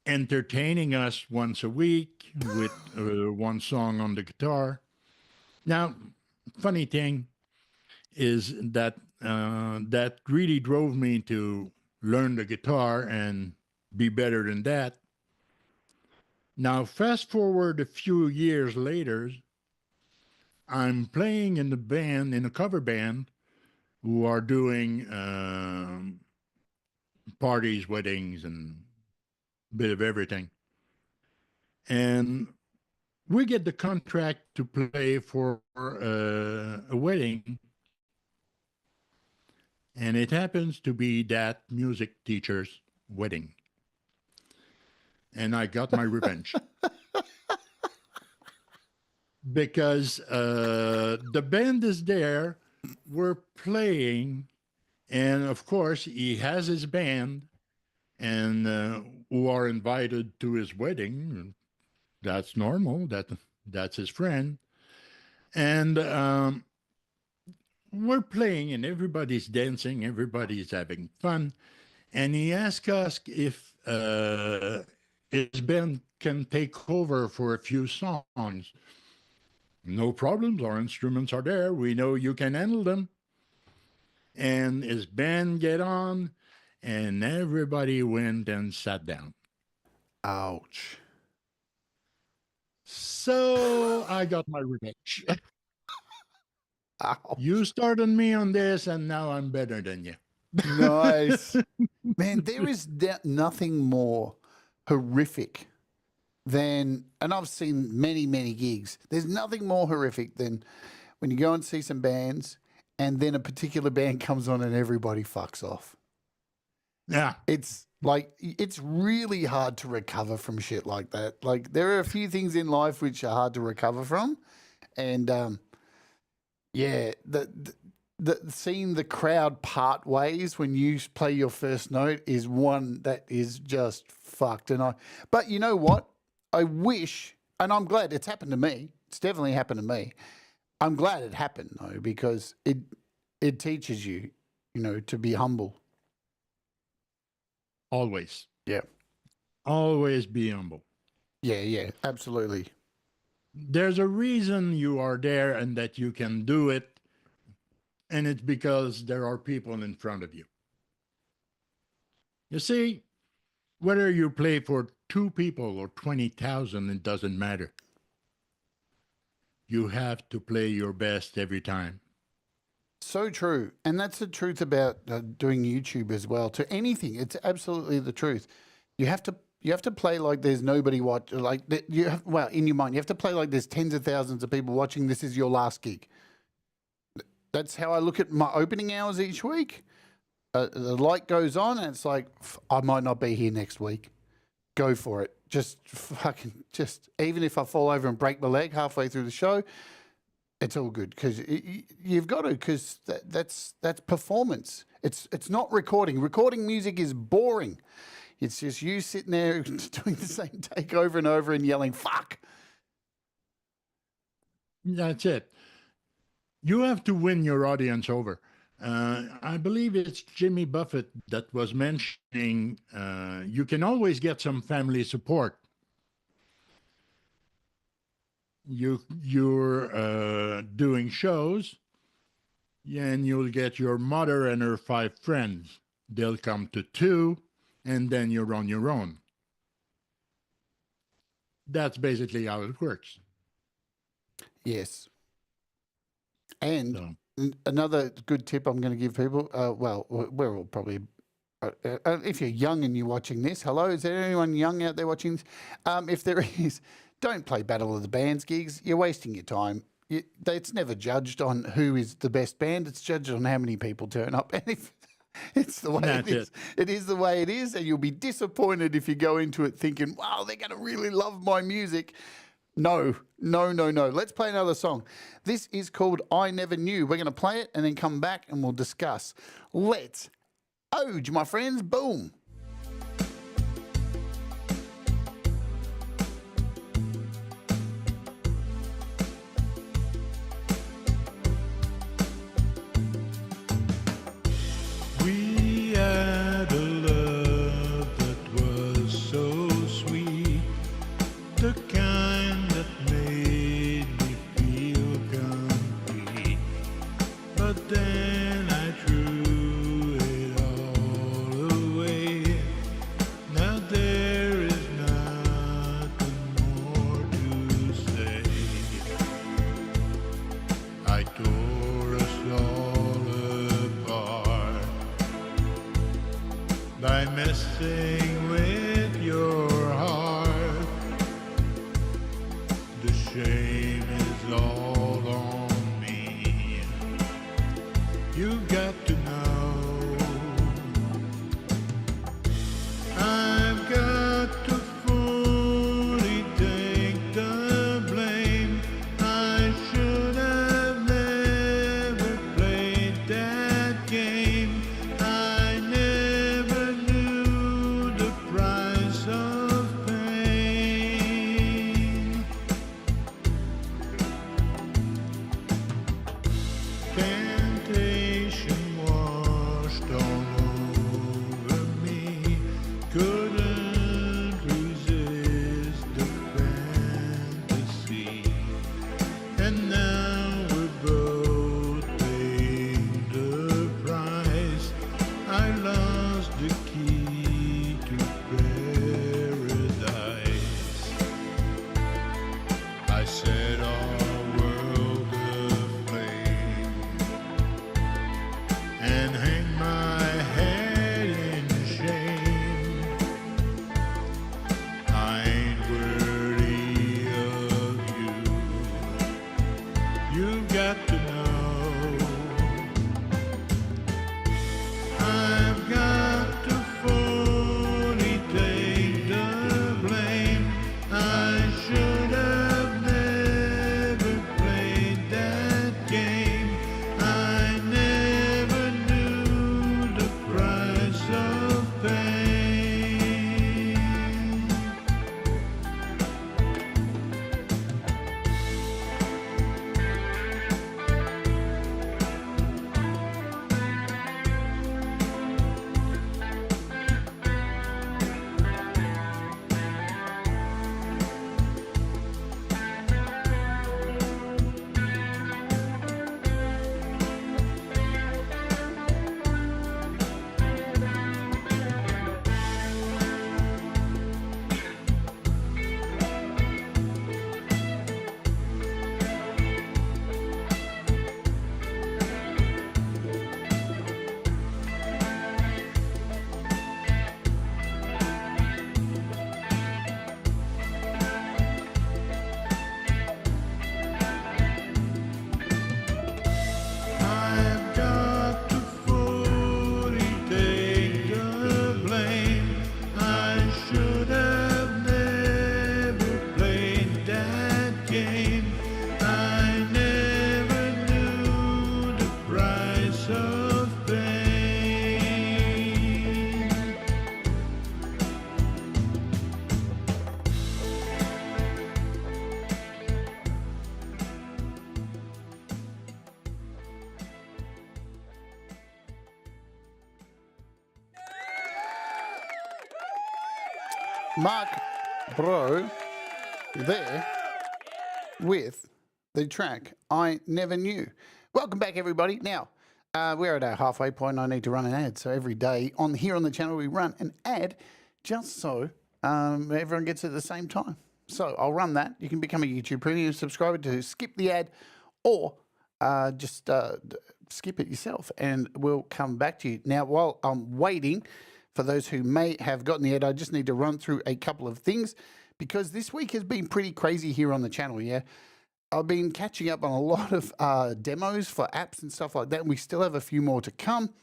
[SPEAKER 2] entertaining us once a week with one song on the guitar. Now, funny thing is that that really drove me to learn the guitar and be better than that. Now, fast forward a few years later, I'm playing in a cover band, who are doing parties, weddings, and a bit of everything. And we get the contract to play for a wedding. And it happens to be that music teacher's wedding. And I got my revenge. Because the band is there, we're playing, and of course, he has his band, and who are invited to his wedding. That's normal. That's his friend. And we're playing, and everybody's dancing, everybody's having fun. And he asked us if his band can take over for a few songs. No problems. Our instruments are there. We know you can handle them. And his band get on, and everybody went and sat down.
[SPEAKER 1] Ouch.
[SPEAKER 2] So I got my revenge.
[SPEAKER 1] Ow.
[SPEAKER 2] You started me on this, and now I'm better than you.
[SPEAKER 1] Nice. Man, there is nothing more horrific than, and I've seen many, many gigs, there's nothing more horrific than when you go and see some bands and then a particular band comes on and everybody fucks off.
[SPEAKER 2] Yeah.
[SPEAKER 1] It's like, it's really hard to recover from shit like that. Like, there are a few things in life which are hard to recover from. And, yeah, the seeing the crowd part ways when you play your first note is one that is just fucked. But you know what? I wish, and I'm glad it's happened to me. It's definitely happened to me. I'm glad it happened though, because it teaches you, to be humble.
[SPEAKER 2] Always.
[SPEAKER 1] Yeah.
[SPEAKER 2] Always be humble.
[SPEAKER 1] Yeah, absolutely.
[SPEAKER 2] There's a reason you are there and that you can do it. And it's because there are people in front of you. You see, whether you play for 2 people or 20,000, it doesn't matter. You have to play your best every time.
[SPEAKER 1] So true. And that's the truth about doing YouTube as well. To anything, it's absolutely the truth. You have to play like there's nobody watching. Like in your mind, you have to play like there's tens of thousands of people watching. This is your last gig. That's how I look at my opening hours each week. The light goes on, and it's like, I might not be here next week. go for it. Just even if I fall over and break my leg halfway through the show, it's all good because you've got to, because that's performance. It's not recording. Recording music is boring. It's just you sitting there doing the same take over and over and yelling, fuck.
[SPEAKER 2] That's it. You have to win your audience over. I believe it's Jimmy Buffett that was mentioning you can always get some family support. You're doing shows, and you'll get your mother and her 5 friends. They'll come to 2, and then you're on your own. That's basically how it works.
[SPEAKER 1] Yes. And another good tip I'm going to give people, well, we're all probably, if you're young and you're watching this, hello, is there anyone young out there watching this? If there is, don't play Battle of the Bands gigs. You're wasting your time. It's never judged on who is the best band. It's judged on how many people turn up. And if it's the way it is, it is the way it is. And you'll be disappointed if you go into it thinking, wow, they're going to really love my music. No. Let's play another song. This is called I Never Knew. We're going to play it and then come back and we'll discuss. Let's Ode, my friends. Boom.
[SPEAKER 2] We had a love that was so sweet, the kind that made me feel complete. But then I threw it all away. Now there is nothing more to say. I tore us all apart by messing with your heart. The shame is all on me. You got to know I've got to fully take the blame. I should have never played that game. I never knew the price of pain.
[SPEAKER 1] Marc Brault there with the track I Never Knew. Welcome back, everybody. Now, we're at our halfway point. I need to run an ad. So every day here on the channel, we run an ad just so everyone gets it at the same time. So I'll run that. You can become a YouTube Premium subscriber to skip the ad or just skip it yourself, and we'll come back to you. Now, while I'm waiting for those who may have gotten the ad, I just need to run through a couple of things because this week has been pretty crazy here on the channel, yeah? I've been catching up on a lot of demos for apps and stuff like that, and we still have a few more to come.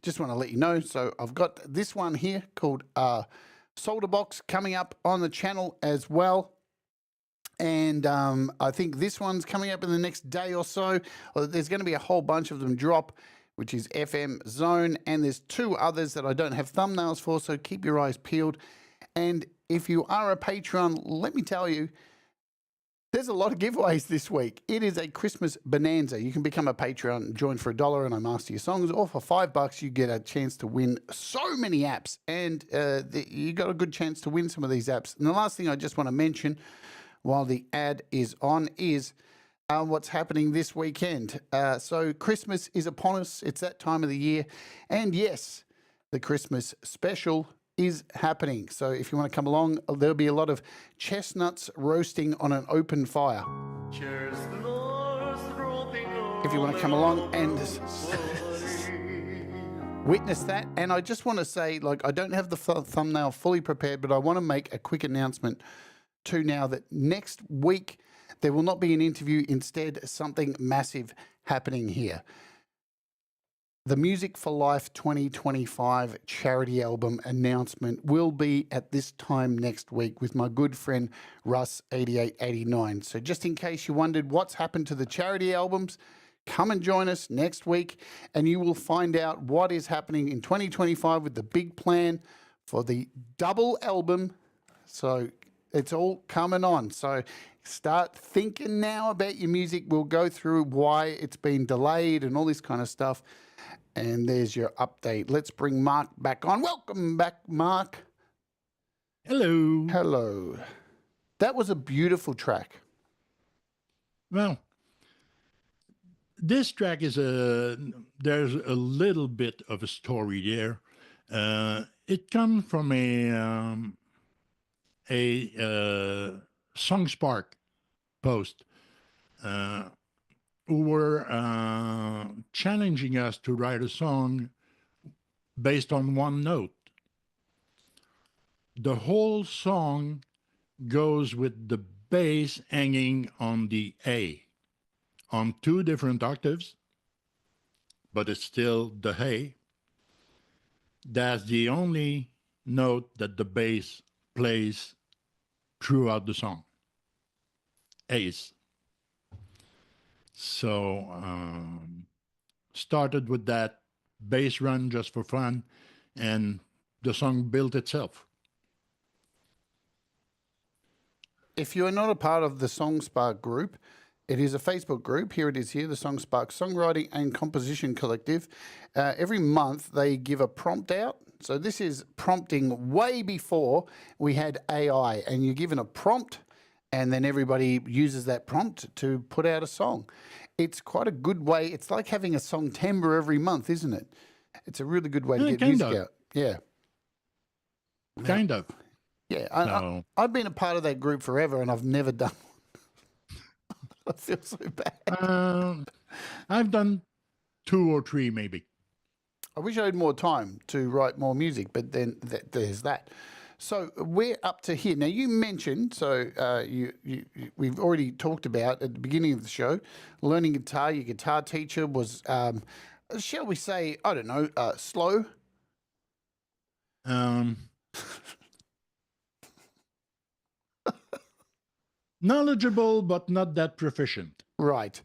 [SPEAKER 1] Just want to let you know. So I've got this one here called Solder Box coming up on the channel as well. And I think this one's coming up in the next day or so. There's going to be a whole bunch of them drop, which is FM Zone, and there's two others that I don't have thumbnails for, so keep your eyes peeled. And if you are a Patreon, let me tell you, there's a lot of giveaways this week. It is a Christmas bonanza. You can become a Patreon, join for $1 and I master your songs, or for $5 you get a chance to win so many apps, and you got a good chance to win some of these apps. And the last thing I just want to mention while the ad is on is what's happening this weekend. So Christmas is upon us. It's that time of the year. And yes, the Christmas special is happening. So if you want to come along, there'll be a lot of chestnuts roasting on an open fire. If you want to come along and witness that. And I just want to say, like, I don't have the thumbnail fully prepared, but I want to make a quick announcement too now that next week there will not be an interview, instead something massive happening here. The Music for Life 2025 charity album announcement will be at this time next week with my good friend Russ 8889. So just in case you wondered what's happened to the charity albums, come and join us next week and you will find out what is happening in 2025 with the big plan for the double album. So it's all coming on. So start thinking now about your music. We'll go through why it's been delayed and all this kind of stuff. And there's your update. Let's bring Marc back on. Welcome back, Marc.
[SPEAKER 2] Hello.
[SPEAKER 1] Hello. That was a beautiful track.
[SPEAKER 2] Well, this track is there's a little bit of a story there. It comes from a SongSpark post who were challenging us to write a song based on one note. The whole song goes with the bass hanging on the A on two different octaves, but it's still the A. That's the only note that the bass plays throughout the song. A's. So started with that bass run just for fun, and the song built itself.
[SPEAKER 1] If you are not a part of the SongSpark group, it is a Facebook group. Here it is here, the SongSpark Songwriting and Composition Collective. Every month they give a prompt out. So this is prompting way before we had AI, and you're given a prompt and then everybody uses that prompt to put out a song. It's quite a good way. It's like having a song timbre every month, isn't it? It's a really good way to get music out. Yeah.
[SPEAKER 2] Kind of.
[SPEAKER 1] Yeah. I've been a part of that group forever and I've never done one. I feel so bad.
[SPEAKER 2] I've done 2 or 3 maybe.
[SPEAKER 1] I wish I had more time to write more music, but then there's that. So we're up to here. Now, you mentioned, we've already talked about at the beginning of the show, learning guitar. Your guitar teacher was, shall we say, I don't know, slow?
[SPEAKER 2] Knowledgeable, but not that proficient.
[SPEAKER 1] Right.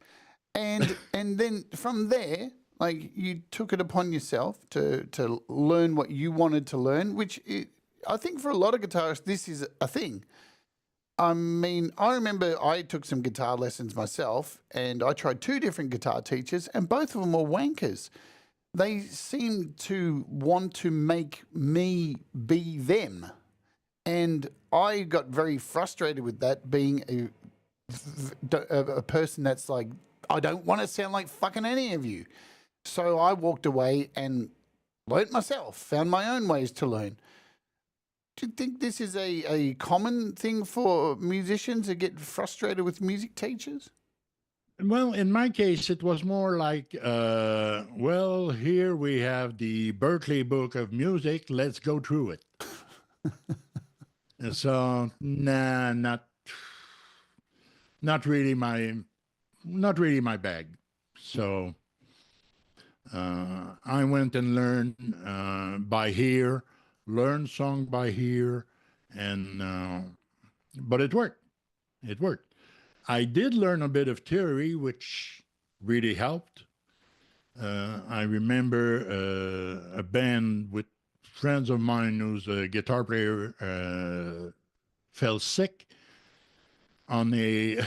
[SPEAKER 1] And then from there, like, you took it upon yourself to learn what you wanted to learn, which I think for a lot of guitarists, this is a thing. I mean, I remember I took some guitar lessons myself, and I tried 2 different guitar teachers, and both of them were wankers. They seemed to want to make me be them. And I got very frustrated with that, being a person that's like, I don't want to sound like fucking any of you. So I walked away and learnt myself, found my own ways to learn. Do you think this is a common thing for musicians to get frustrated with music teachers?
[SPEAKER 2] Well, in my case, it was more like, well, here we have the Berkeley Book of Music. Let's go through it. And so, nah, not really my bag. So I went and learned by ear, learned song by ear, and but it worked. It worked. I did learn a bit of theory, which really helped. I remember a band with friends of mine who's a guitar player fell sick on a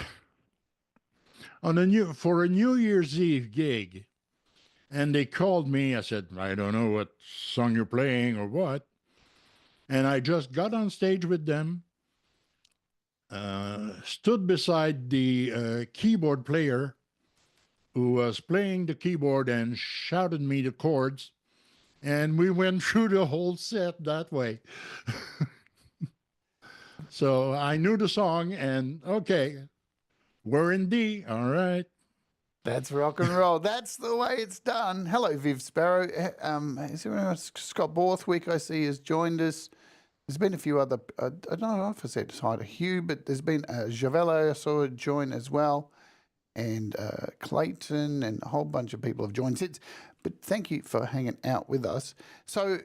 [SPEAKER 2] for a New Year's Eve gig, and they called me. I said, I don't know what song you're playing or what, and I just got on stage with them. Stood beside the keyboard player who was playing the keyboard and shouted me the chords, and we went through the whole set that way. So I knew the song, and okay, we're in D. All right.
[SPEAKER 1] That's rock and roll. That's the way it's done. Hello, Viv Sparrow. Is there anyone else? Scott Borthwick, I see, has joined us. There's been a few other, I don't know if I said hi to Hugh, but there's been Javello, I saw join as well, and Clayton, and a whole bunch of people have joined since. But thank you for hanging out with us. So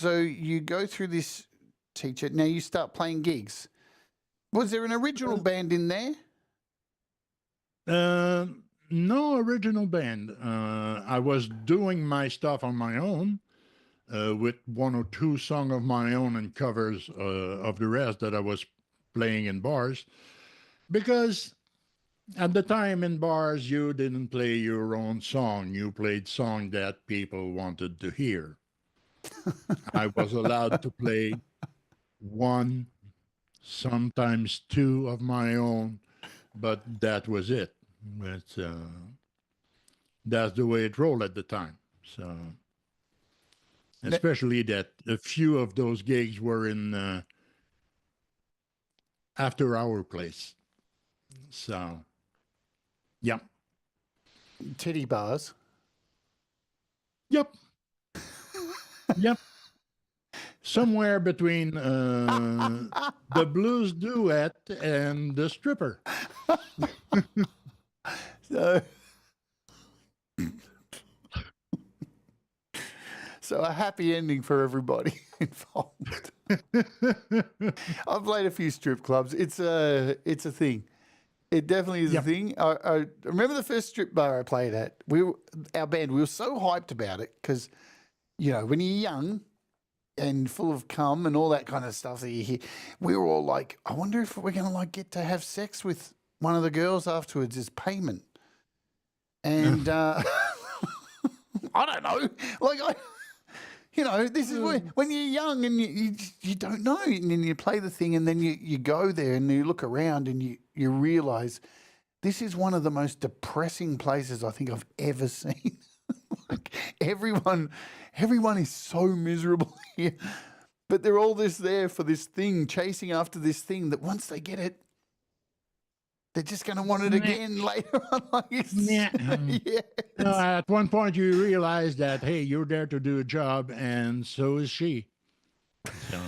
[SPEAKER 1] you go through this teacher. Now you start playing gigs. Was there an original band in there?
[SPEAKER 2] No original band. I was doing my stuff on my own. With one or two songs of my own and covers of the rest that I was playing in bars. Because at the time in bars, you didn't play your own song. You played song that people wanted to hear. I was allowed to play one, sometimes two of my own, but that was it. But, that's the way it rolled at the time. So... especially that a few of those gigs were in after our place. So, yeah.
[SPEAKER 1] Titty bars.
[SPEAKER 2] Yep. Yep. Somewhere between the blues duet and the stripper.
[SPEAKER 1] So a happy ending for everybody involved. I've played a few strip clubs. It's a thing. It definitely is a thing. I remember the first strip bar I played at. Our band. We were so hyped about it because, when you're young and full of cum and all that kind of stuff that you hear, we were all like, I wonder if we're gonna get to have sex with one of the girls afterwards as payment. And I don't know, this is when you're young and you don't know, and then you play the thing, and then you go there and you look around and you realise this is one of the most depressing places I think I've ever seen. Everyone is so miserable here, but they're all there for this thing, chasing after this thing that once they get it, they're just going to want it again later on.
[SPEAKER 2] At one point, you realize that, hey, you're there to do a job, and so is she. So,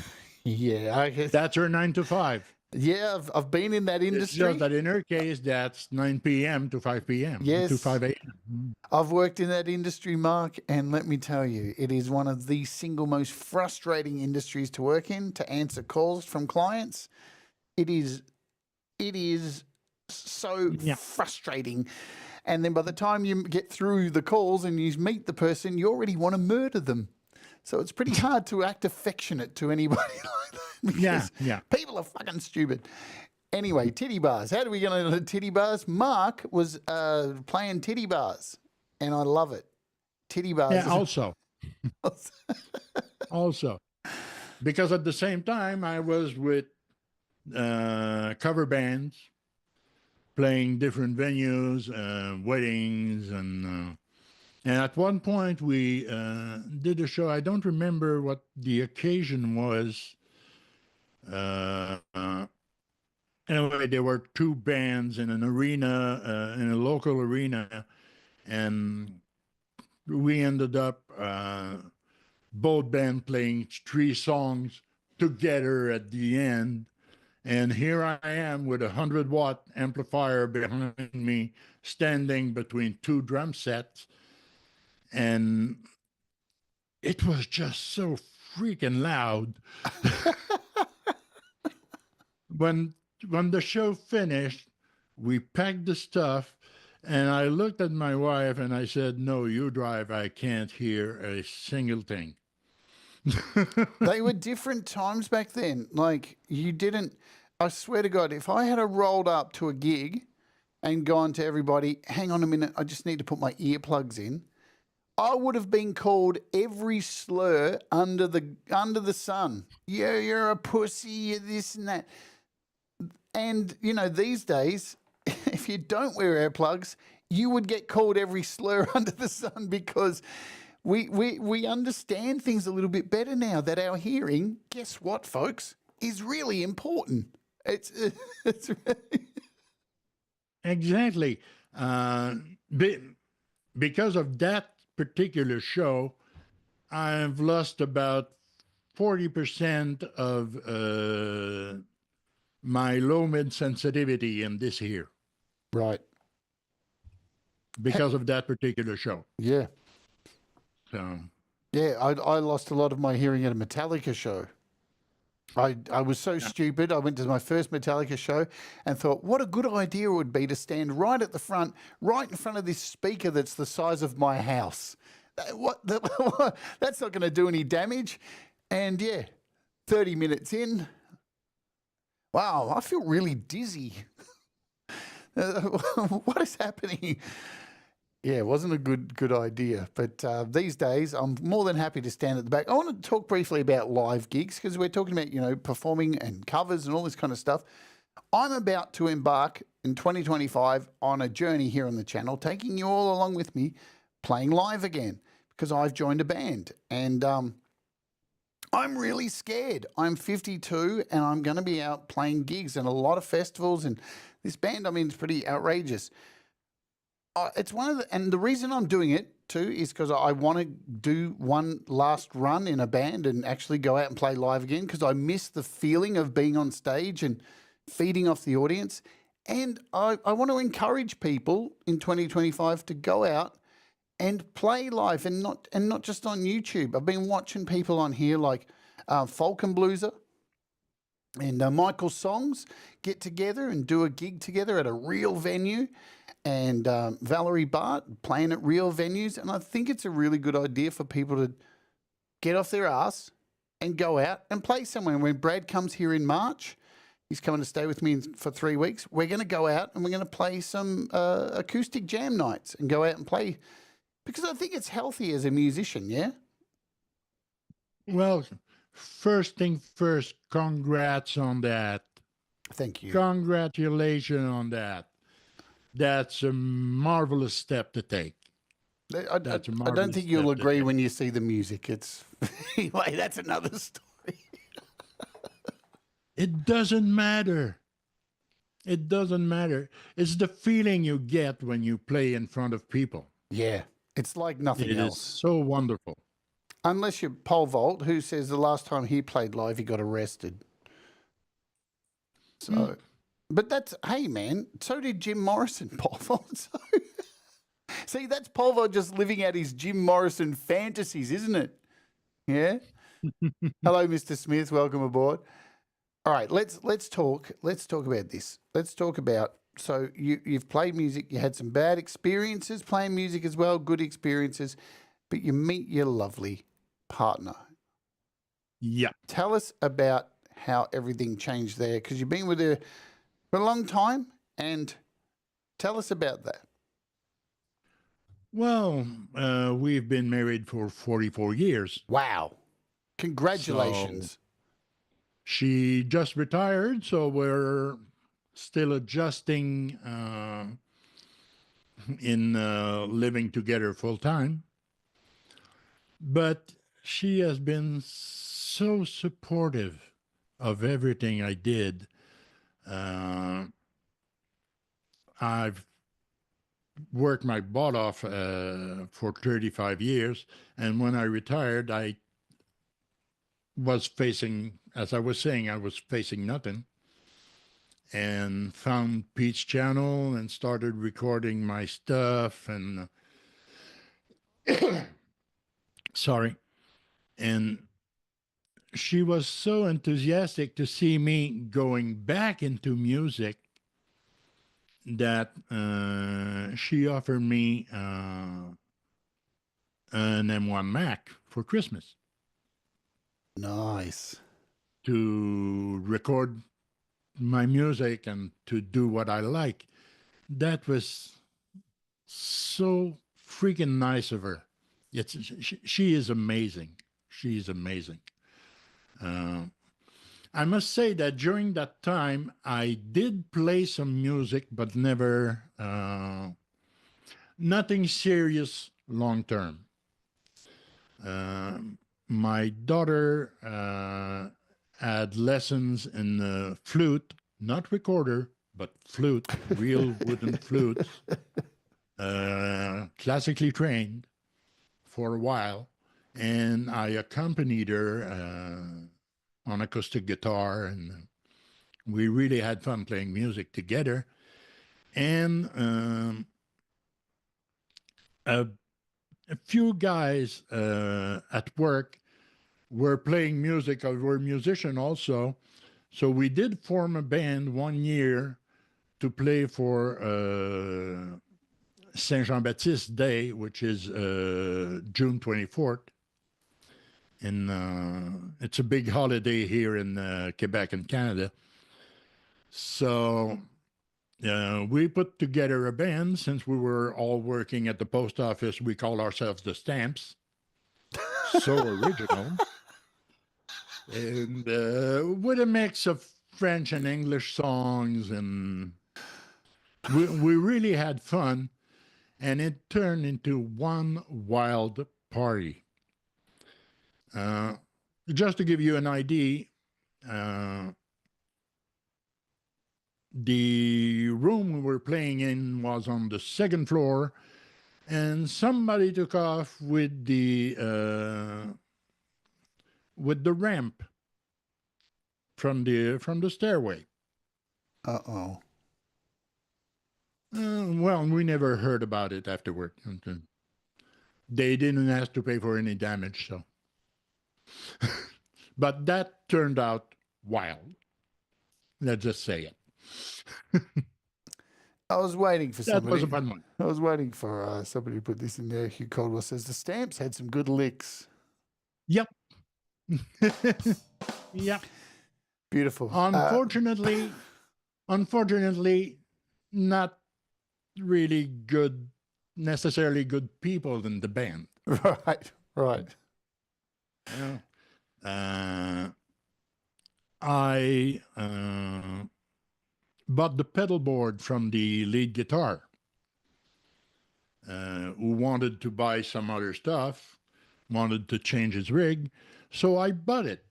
[SPEAKER 1] I guess
[SPEAKER 2] that's her 9 to 5.
[SPEAKER 1] Yeah, I've been in that industry.
[SPEAKER 2] It's just that in her case, that's 9 p.m. to 5 p.m.
[SPEAKER 1] Yes.
[SPEAKER 2] To 5 a.m.
[SPEAKER 1] I've worked in that industry, Mark, and let me tell you, it is one of the single most frustrating industries to work in, to answer calls from clients. It is so frustrating. And then by the time you get through the calls and you meet the person, you already want to murder them. So it's pretty hard to act affectionate to anybody like that. Because people are fucking stupid. Anyway, titty bars. How do we get into titty bars? Mark was playing titty bars, and I love it. Titty bars.
[SPEAKER 2] Yeah, also. because at the same time I was with cover bands playing different venues, weddings, and at one point we did a show. I don't remember what the occasion was. Anyway, there were two bands in an arena, in a local arena, and we ended up both band playing three songs together at the end. And here I am with a 100-watt amplifier behind me, standing between two drum sets. And it was just so freaking loud. when the show finished, we packed the stuff, and I looked at my wife and I said, "No, you drive. I can't hear a single thing."
[SPEAKER 1] They were different times back then. Like, you didn't, I swear to God, if I had a rolled up to a gig and gone to everybody, hang on a minute, I just need to put my earplugs in, I would have been called every slur under the sun. Yeah, you're a pussy, you're this and that. And, you know, these days, if you don't wear earplugs, you would get called every slur under the sun, because we understand things a little bit better now, that our hearing, guess what, folks, is really important. It's really...
[SPEAKER 2] Exactly. Because of that particular show, I've lost about 40% of my low mid sensitivity in this ear
[SPEAKER 1] Right.
[SPEAKER 2] because of that particular show.
[SPEAKER 1] Yeah.
[SPEAKER 2] So,
[SPEAKER 1] Yeah, I lost a lot of my hearing at a Metallica show. I was so stupid. I went to my first Metallica show and thought, what a good idea it would be to stand right at the front, right in front of this speaker that's the size of my house. That's not going to do any damage. And yeah, 30 minutes in, wow, I feel really dizzy. What is happening? Yeah, it wasn't a good idea. But these days, I'm more than happy to stand at the back. I want to talk briefly about live gigs, because we're talking about, you know, performing and covers and all this kind of stuff. I'm about to embark in 2025 on a journey here on the channel, taking you all along with me, playing live again, because I've joined a band. And I'm really scared. I'm 52 and I'm going to be out playing gigs and a lot of festivals. And this band, I mean, it's pretty outrageous. It's one of the, and the reason I'm doing it too is because I want to do one last run in a band and actually go out and play live again, because I miss the feeling of being on stage and feeding off the audience. And I want to encourage people in 2025 to go out and play live, and not just on YouTube. I've been watching people on here like Folk and Blueser and Michael Songs get together and do a gig together at a real venue, and Valerie Bart playing at real venues. And I think it's a really good idea for people to get off their ass and go out and play somewhere. When Brad comes here in March, he's coming to stay with me for 3 weeks. We're going to go out and we're going to play some acoustic jam nights and go out and play, because I think it's healthy as a musician, yeah?
[SPEAKER 2] well, first thing first, congrats on that.
[SPEAKER 1] Thank you.
[SPEAKER 2] Congratulations on that. That's a marvelous step to take.
[SPEAKER 1] I
[SPEAKER 2] That's a
[SPEAKER 1] don't
[SPEAKER 2] marvelous
[SPEAKER 1] think you'll
[SPEAKER 2] step to
[SPEAKER 1] agree
[SPEAKER 2] take.
[SPEAKER 1] when you see the music. It's anyway, that's another story.
[SPEAKER 2] It doesn't matter. It doesn't matter. It's the feeling you get when you play in front of people.
[SPEAKER 1] Yeah, it's like nothing
[SPEAKER 2] It is
[SPEAKER 1] else.
[SPEAKER 2] so wonderful.
[SPEAKER 1] Unless you're Pole Vault, who says the last time he played live, he got arrested. So, but that's, hey man, so did Jim Morrison, Pole Vault. So, see, that's Pole Vault just living out his Jim Morrison fantasies, isn't it? Yeah. Hello, Mr. Smith. Welcome aboard. All right, let's talk about this. Let's talk about, so you've played music, you had some bad experiences playing music as well, good experiences, but you meet your lovely partner.
[SPEAKER 2] Yeah.
[SPEAKER 1] Tell us about how everything changed there, because you've been with her for a long time, and tell us about that.
[SPEAKER 2] Well, we've been married for 44 years.
[SPEAKER 1] Wow. Congratulations.
[SPEAKER 2] She just retired, so we're still adjusting in living together full time. But she has been so supportive of everything I did. Uh, I've worked my butt off for 35 years. And when I retired, I was facing, as I was saying, I was facing nothing, and found Pete's channel and started recording my stuff. And sorry. And she was so enthusiastic to see me going back into music that she offered me an M1 Mac for Christmas
[SPEAKER 1] Nice.
[SPEAKER 2] to record my music and to do what I like. That was so freaking nice of her. She is amazing. She is amazing. Uh, I must say that during that time, I did play some music, but never, nothing serious long term. My daughter had lessons in flute, not recorder, but flute, real wooden flutes, classically trained for a while. And I accompanied her on acoustic guitar, and we really had fun playing music together. And a few guys at work were playing music, were musicians also. So we did form a band 1 year to play for Saint Jean-Baptiste Day, which is June 24th. It's a big holiday here in Quebec and Canada. So we put together a band. Since we were all working at the post office, we call ourselves the Stamps. So original. And with a mix of French and English songs, and we really had fun, and it turned into one wild party. Just to give you an idea, the room we were playing in was on the second floor, and somebody took off with the ramp from the stairway.
[SPEAKER 1] Uh-oh.
[SPEAKER 2] Well, we never heard about it afterward. They didn't ask to pay for any damage, so. But that turned out wild. Let's just say it.
[SPEAKER 1] I was waiting for
[SPEAKER 2] That
[SPEAKER 1] somebody.
[SPEAKER 2] was a fun one.
[SPEAKER 1] I was waiting for somebody to put this in there. Hugh Caldwell says the Stamps had some good licks.
[SPEAKER 2] Yep. Yep.
[SPEAKER 1] Beautiful.
[SPEAKER 2] Unfortunately, not really good, necessarily good people in the band.
[SPEAKER 1] Right.
[SPEAKER 2] I bought the pedal board from the lead guitar, who wanted to buy some other stuff, wanted to change his rig, so I bought it.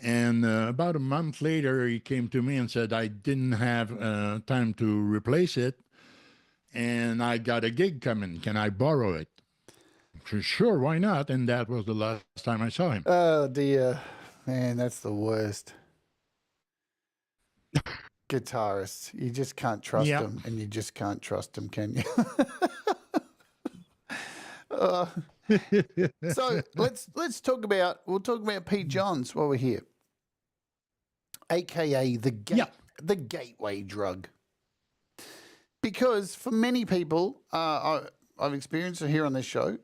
[SPEAKER 2] And about a month later, he came to me and said I didn't have time to replace it, and I got a gig coming. Can I borrow it? Sure, why not? And that was the last time I saw him.
[SPEAKER 1] Oh, dear. Man, that's the worst. Guitarists. You just can't trust them, and you just can't trust them, can you? So let's talk about, we'll talk about Pete Johns while we're here, aka the gateway drug. Because for many people, I've experienced it here on this show,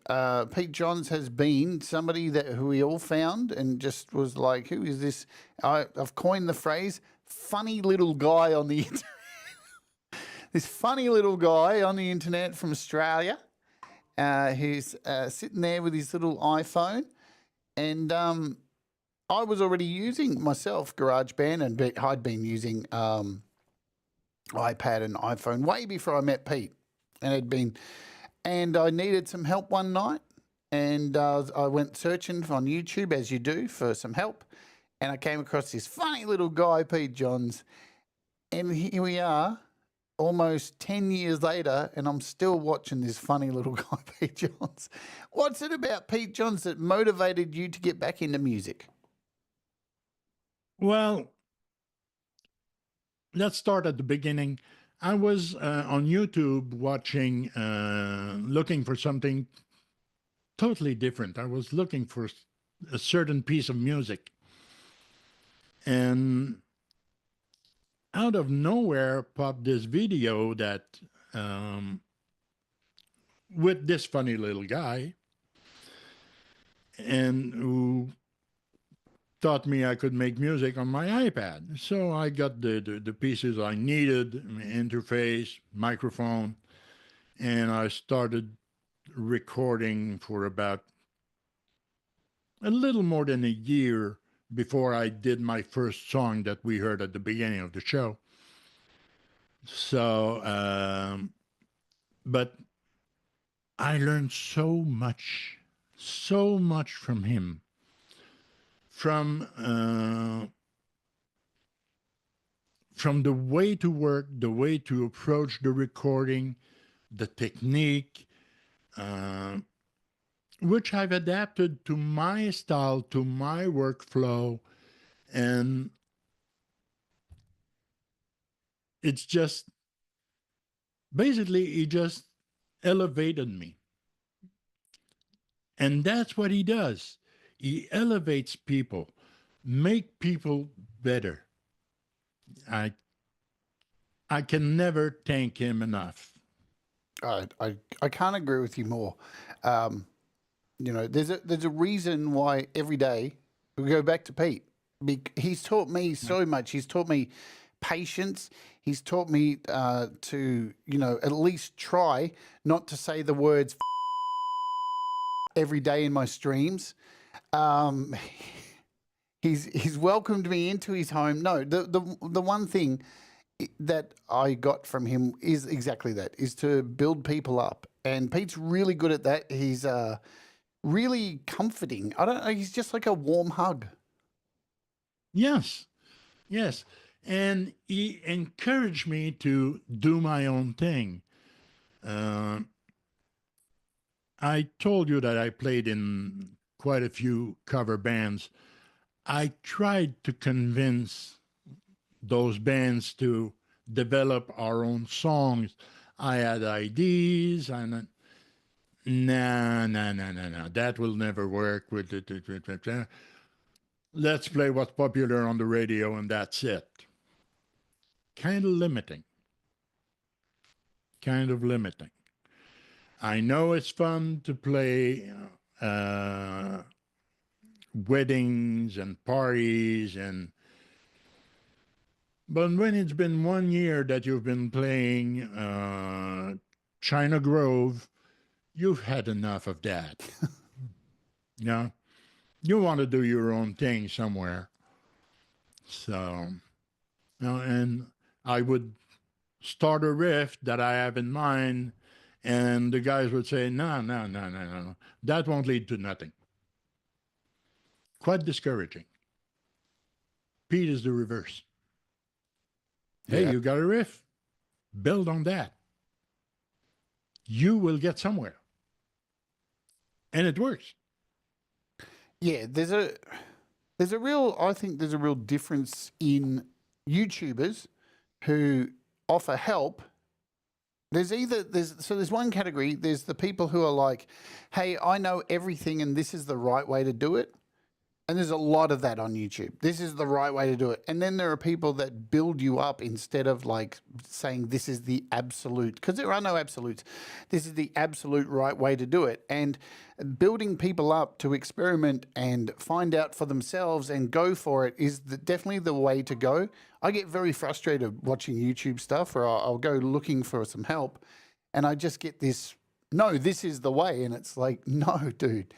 [SPEAKER 1] Pete Johns has been somebody who we all found and just was like, who is this? I've coined the phrase, funny little guy on the internet. This funny little guy on the internet from Australia, who's sitting there with his little iPhone, and I was already using myself GarageBand, and I'd been using iPad and iPhone way before I met Pete, and I needed some help one night, and I went searching on YouTube as you do for some help, and I came across this funny little guy, Pete Johns, and here we are, almost 10 years later, and I'm still watching this funny little guy, Pete Johns. What's it about Pete Johns that motivated you to get back into music?
[SPEAKER 2] Well, let's start at the beginning. I was on YouTube watching, looking for something totally different. I was looking for a certain piece of music. And out of nowhere popped this video that with this funny little guy, and who taught me I could make music on my iPad. So I got the pieces I needed, interface, microphone, and I started recording for about a little more than a year before I did my first song that we heard at the beginning of the show. So, but I learned so much from him. From the way to work, the way to approach the recording, the technique, which I've adapted to my style, to my workflow, and it's just, basically, he just elevated me. And that's what he does. He elevates people, make people better. I can never thank him enough.
[SPEAKER 1] I can't agree with you more. You know, there's a reason why every day we go back to Pete. He's taught me so much. He's taught me patience. He's taught me to, you know, at least try not to say the words every day in my streams. He's welcomed me into his home. No, the one thing that I got from him is exactly that, is to build people up. And Pete's really good at that. He's really comforting. I don't know, he's just like a warm hug.
[SPEAKER 2] Yes, yes. And he encouraged me to do my own thing. I told you that I played in quite a few cover bands. I tried to convince those bands to develop our own songs. I had ideas, and no, that will never work. Let's play what's popular on the radio, and that's it. Kind of limiting. I know it's fun to play weddings and parties, but when it's been 1 year that you've been playing China Grove, you've had enough of that. Yeah, you want to do your own thing somewhere. So, and I would start a riff that I have in mind, and the guys would say, no, that won't lead to nothing. Quite discouraging. Pete is the reverse. Hey,
[SPEAKER 1] Yeah.
[SPEAKER 2] you got a riff? Build on that. You will get somewhere. And it works.
[SPEAKER 1] Yeah, I think there's a real difference in YouTubers who offer help. There's one category, there's the people who are like, hey, I know everything and this is the right way to do it. And there's a lot of that on YouTube. This is the right way to do it. And then there are people that build you up instead of like saying this is the absolute, because there are no absolutes. This is the absolute right way to do it. And building people up to experiment and find out for themselves and go for it is definitely the way to go. I get very frustrated watching YouTube stuff, or I'll go looking for some help and I just get this, no, this is the way. And it's like, no, dude.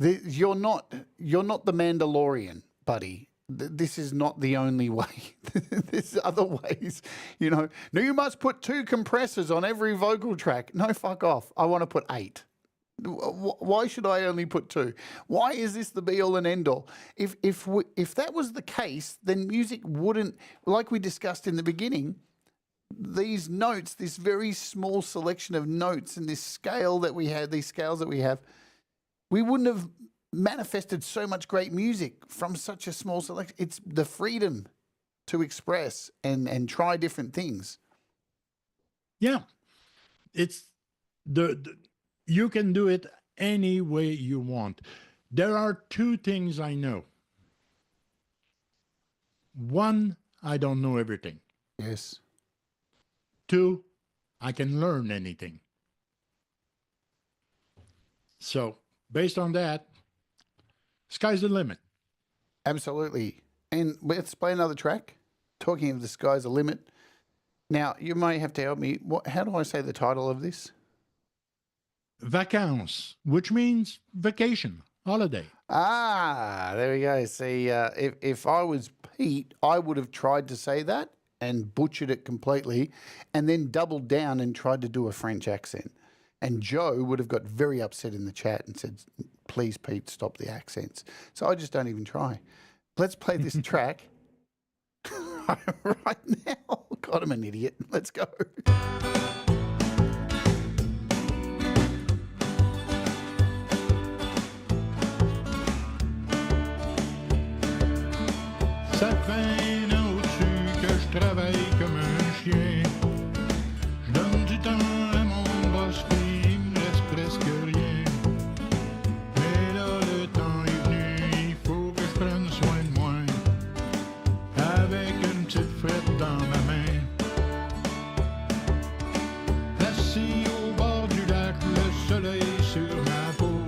[SPEAKER 1] You're not the Mandalorian, buddy. This is not the only way. There's other ways. No, you must put 2 compressors on every vocal track. No, fuck off. I want to put 8. Why should I only put 2? Why is this the be all and end all? If that was the case, then music wouldn't, like we discussed in the beginning, these notes, this very small selection of notes and this scale that we have, these scales that we have, we wouldn't have manifested so much great music from such a small selection. It's the freedom to express and try different things.
[SPEAKER 2] Yeah, it's you can do it any way you want. There are 2 things I know. One, I don't know everything.
[SPEAKER 1] Yes.
[SPEAKER 2] 2, I can learn anything. So based on that, sky's the limit.
[SPEAKER 1] Absolutely. And let's play another track. Talking of the sky's the limit. Now, you may have to help me. How do I say the title of this?
[SPEAKER 2] Vacances, which means vacation, holiday.
[SPEAKER 1] Ah, there we go. See, if I was Pete, I would have tried to say that and butchered it completely and then doubled down and tried to do a French accent. And Joe would have got very upset in the chat and said, please, Pete, stop the accents. So I just don't even try. Let's play this track right now. God, I'm an idiot. Let's go.
[SPEAKER 2] Ça fait 1 an au-dessus que je travaille comme un chien. Je donne du temps à mon boss, puis il me reste presque rien. Mais là, le temps est venu, il faut que je prenne soin de moi. Avec une petite frette dans ma main. Assis au bord du lac, le soleil sur ma peau.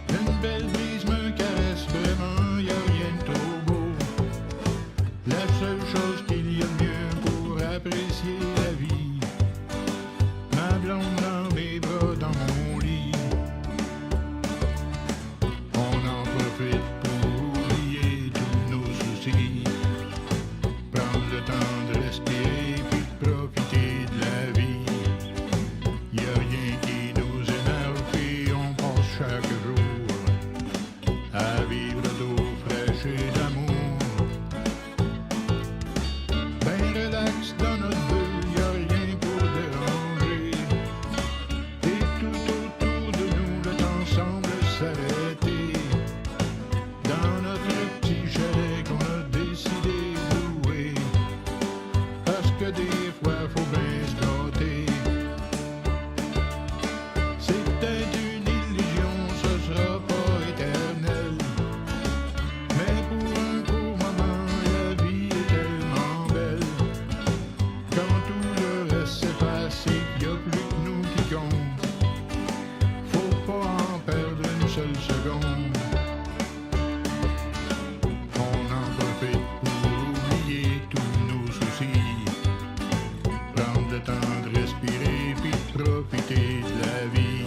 [SPEAKER 2] Une belle brise me caresse, vraiment, y a rien de trop beau. La seule chose qu'il y a de mieux pour apprécier la vie, ma blonde dans mes bras, dans mon lit. On en profite pour oublier tous nos soucis, prendre le temps de respirer puis de profiter de la vie. Y a rien qui nous énerve et on passe chaque jour à vivre d'eau fraîche et d'amour. Ben relax dans notre bulle, y a rien pour déranger. Et tout autour de nous, le temps semble s'arrêter. Dans notre petit chalet qu'on a décidé de louer. Parce que des fois, faut bien se gâter. C'est peut-être une illusion, ce sera pas éternel. Mais pour un court moment, la vie est tellement belle. Quand tout le reste s'efface et qu'il n'y a plus que nous qui compte, faut pas en perdre une seule seconde. On en profite pour oublier tous nos soucis, prendre le temps de respirer puis de profiter de la vie.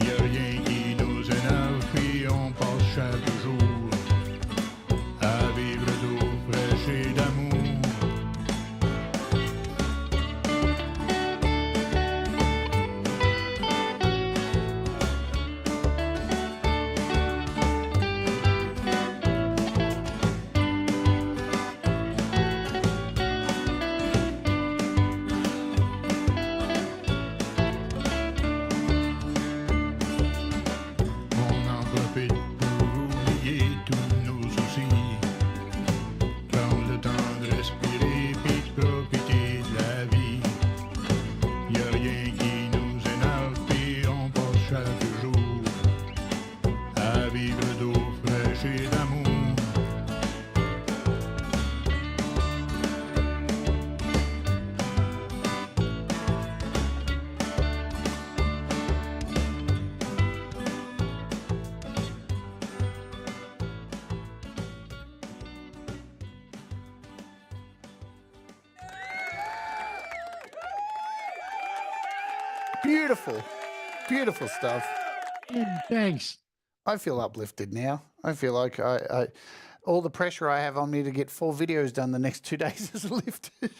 [SPEAKER 2] Y a rien qui nous énerve puis on passe chaque jour à vivre d'eau fraîche et d'amour. On en profite pour oublier tous nos soucis, prendre le temps de respirer puis de profiter de la vie. Y a rien qui nous énerve puis on passe chaque jour à vivre d'eau fraîche et d'amour.
[SPEAKER 1] Beautiful. Beautiful stuff.
[SPEAKER 2] Thanks.
[SPEAKER 1] I feel uplifted now. I feel like all the pressure I have on me to get 4 videos done the next 2 days is lifted.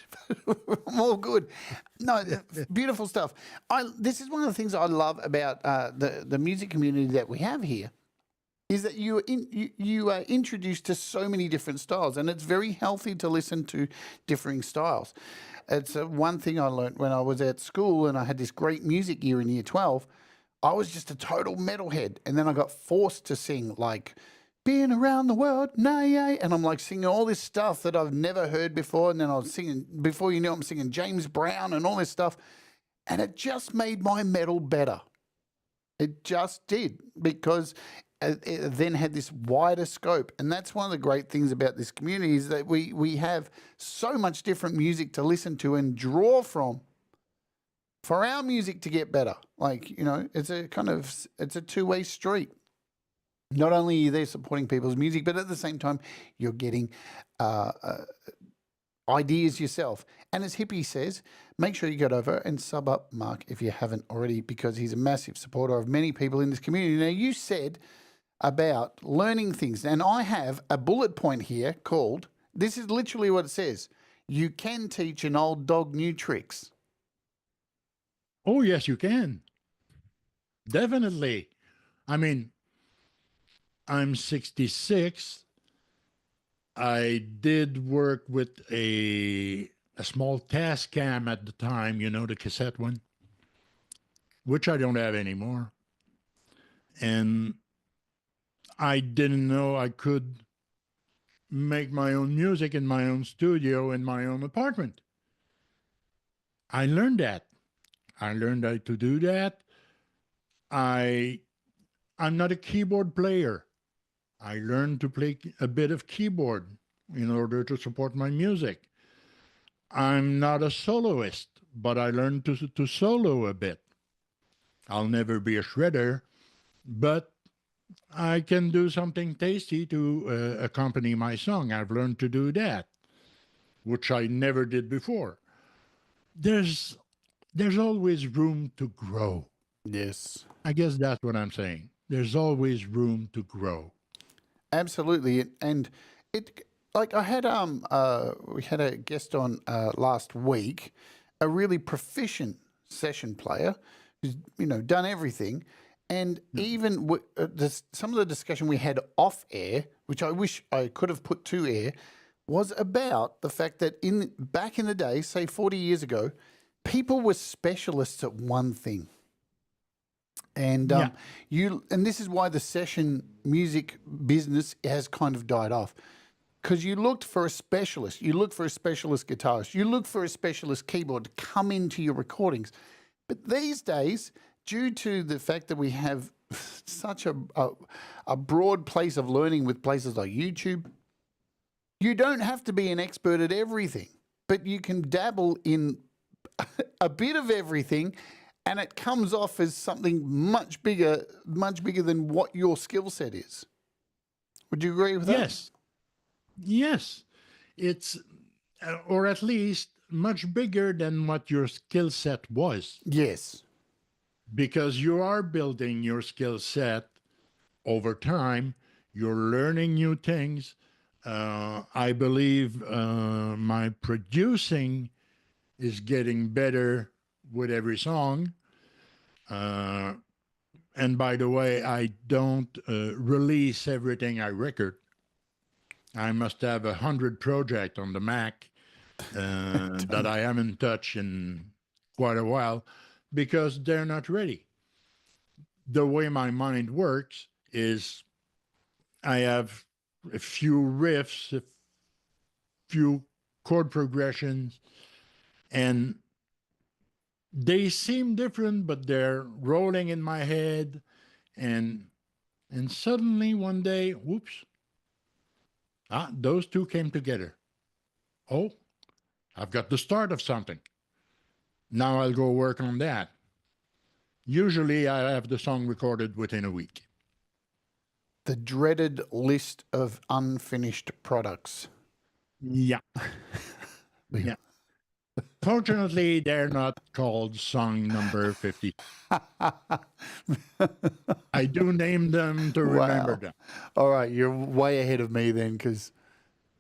[SPEAKER 1] I'm all good. No, beautiful stuff. This is one of the things I love about the music community that we have here, is that you are introduced to so many different styles, and it's very healthy to listen to differing styles. It's one thing I learned when I was at school and I had this great music year in year 12. I was just a total metalhead, and then I got forced to sing like "Being Around the World," nay, and I'm like singing all this stuff that I've never heard before, and then I was singing, before you know, I'm singing James Brown and all this stuff, and it just made my metal better. It just did, because it then had this wider scope, and that's one of the great things about this community, is that we have so much different music to listen to and draw from for our music to get better. Like, you know, it's a two-way street. Not only are you there supporting people's music, but at the same time, you're getting ideas yourself. And as Hippie says, make sure you get over and sub up Mark if you haven't already, because he's a massive supporter of many people in this community. Now, you said about learning things, and I have a bullet point here called, this is literally what it says: you can teach an old dog new tricks.
[SPEAKER 2] Oh, yes, you can. Definitely. I mean, I'm 66. I did work with a small Tascam at the time, you know, the cassette one, which I don't have anymore. And I didn't know I could make my own music in my own studio in my own apartment. I learned that. I learned how to do that. I'm not a keyboard player. I learned to play a bit of keyboard in order to support my music. I'm not a soloist, but I learned to solo a bit. I'll never be a shredder, but I can do something tasty to accompany my song. I've learned to do that, which I never did before. There's always room to grow.
[SPEAKER 1] Yes.
[SPEAKER 2] I guess that's what I'm saying. There's always room to grow.
[SPEAKER 1] Absolutely. And it, like, I had we had a guest on last week, a really proficient session player who's, you know, done everything. And even some of the discussion we had off air, which I wish I could have put to air, was about the fact that back in the day, say 40 years ago, people were specialists at one thing. And and this is why the session music business has kind of died off, because you looked for a specialist, you look for a specialist guitarist, you look for a specialist keyboard to come into your recordings. But these days, due to the fact that we have such a broad place of learning with places like YouTube, you don't have to be an expert at everything, but you can dabble in a bit of everything, and it comes off as something much bigger than what your skill set is. Would you agree with that?
[SPEAKER 2] Yes. Yes. It's, or at least much bigger than what your skill set was,
[SPEAKER 1] Yes.
[SPEAKER 2] because you are building your skill set over time. You're learning new things. I believe my producing is getting better with every song. And by the way, I don't release everything I record. I must have 100 projects on the Mac that I haven't touched in quite a while, because they're not ready. The way my mind works is I have a few riffs, a few chord progressions, and they seem different, but they're rolling in my head, and suddenly one day, whoops, those two came together. Oh, I've got the start of something. Now I'll go work on that. Usually I have the song recorded within a week.
[SPEAKER 1] The dreaded list of unfinished products.
[SPEAKER 2] Yeah. Yeah. Fortunately, they're not called song number 50. I do name them to remember
[SPEAKER 1] Wow.
[SPEAKER 2] them.
[SPEAKER 1] All right, you're way ahead of me then, because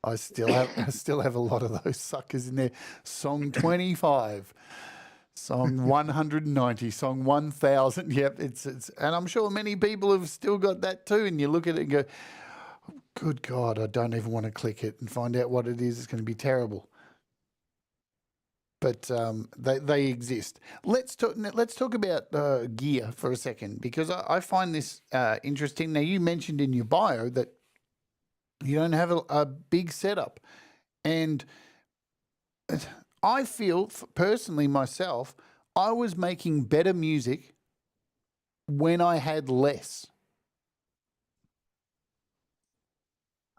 [SPEAKER 1] I still have a lot of those suckers in there. Song 25, song 190, song 1000. Yep, it's and I'm sure many people have still got that too. And you look at it and go, "Good God, I don't even want to click it and find out what it is. It's going to be terrible." But they exist. Let's talk about gear for a second, because I find this interesting. Now, you mentioned in your bio that you don't have a big setup, and I feel personally myself, I was making better music when I had less.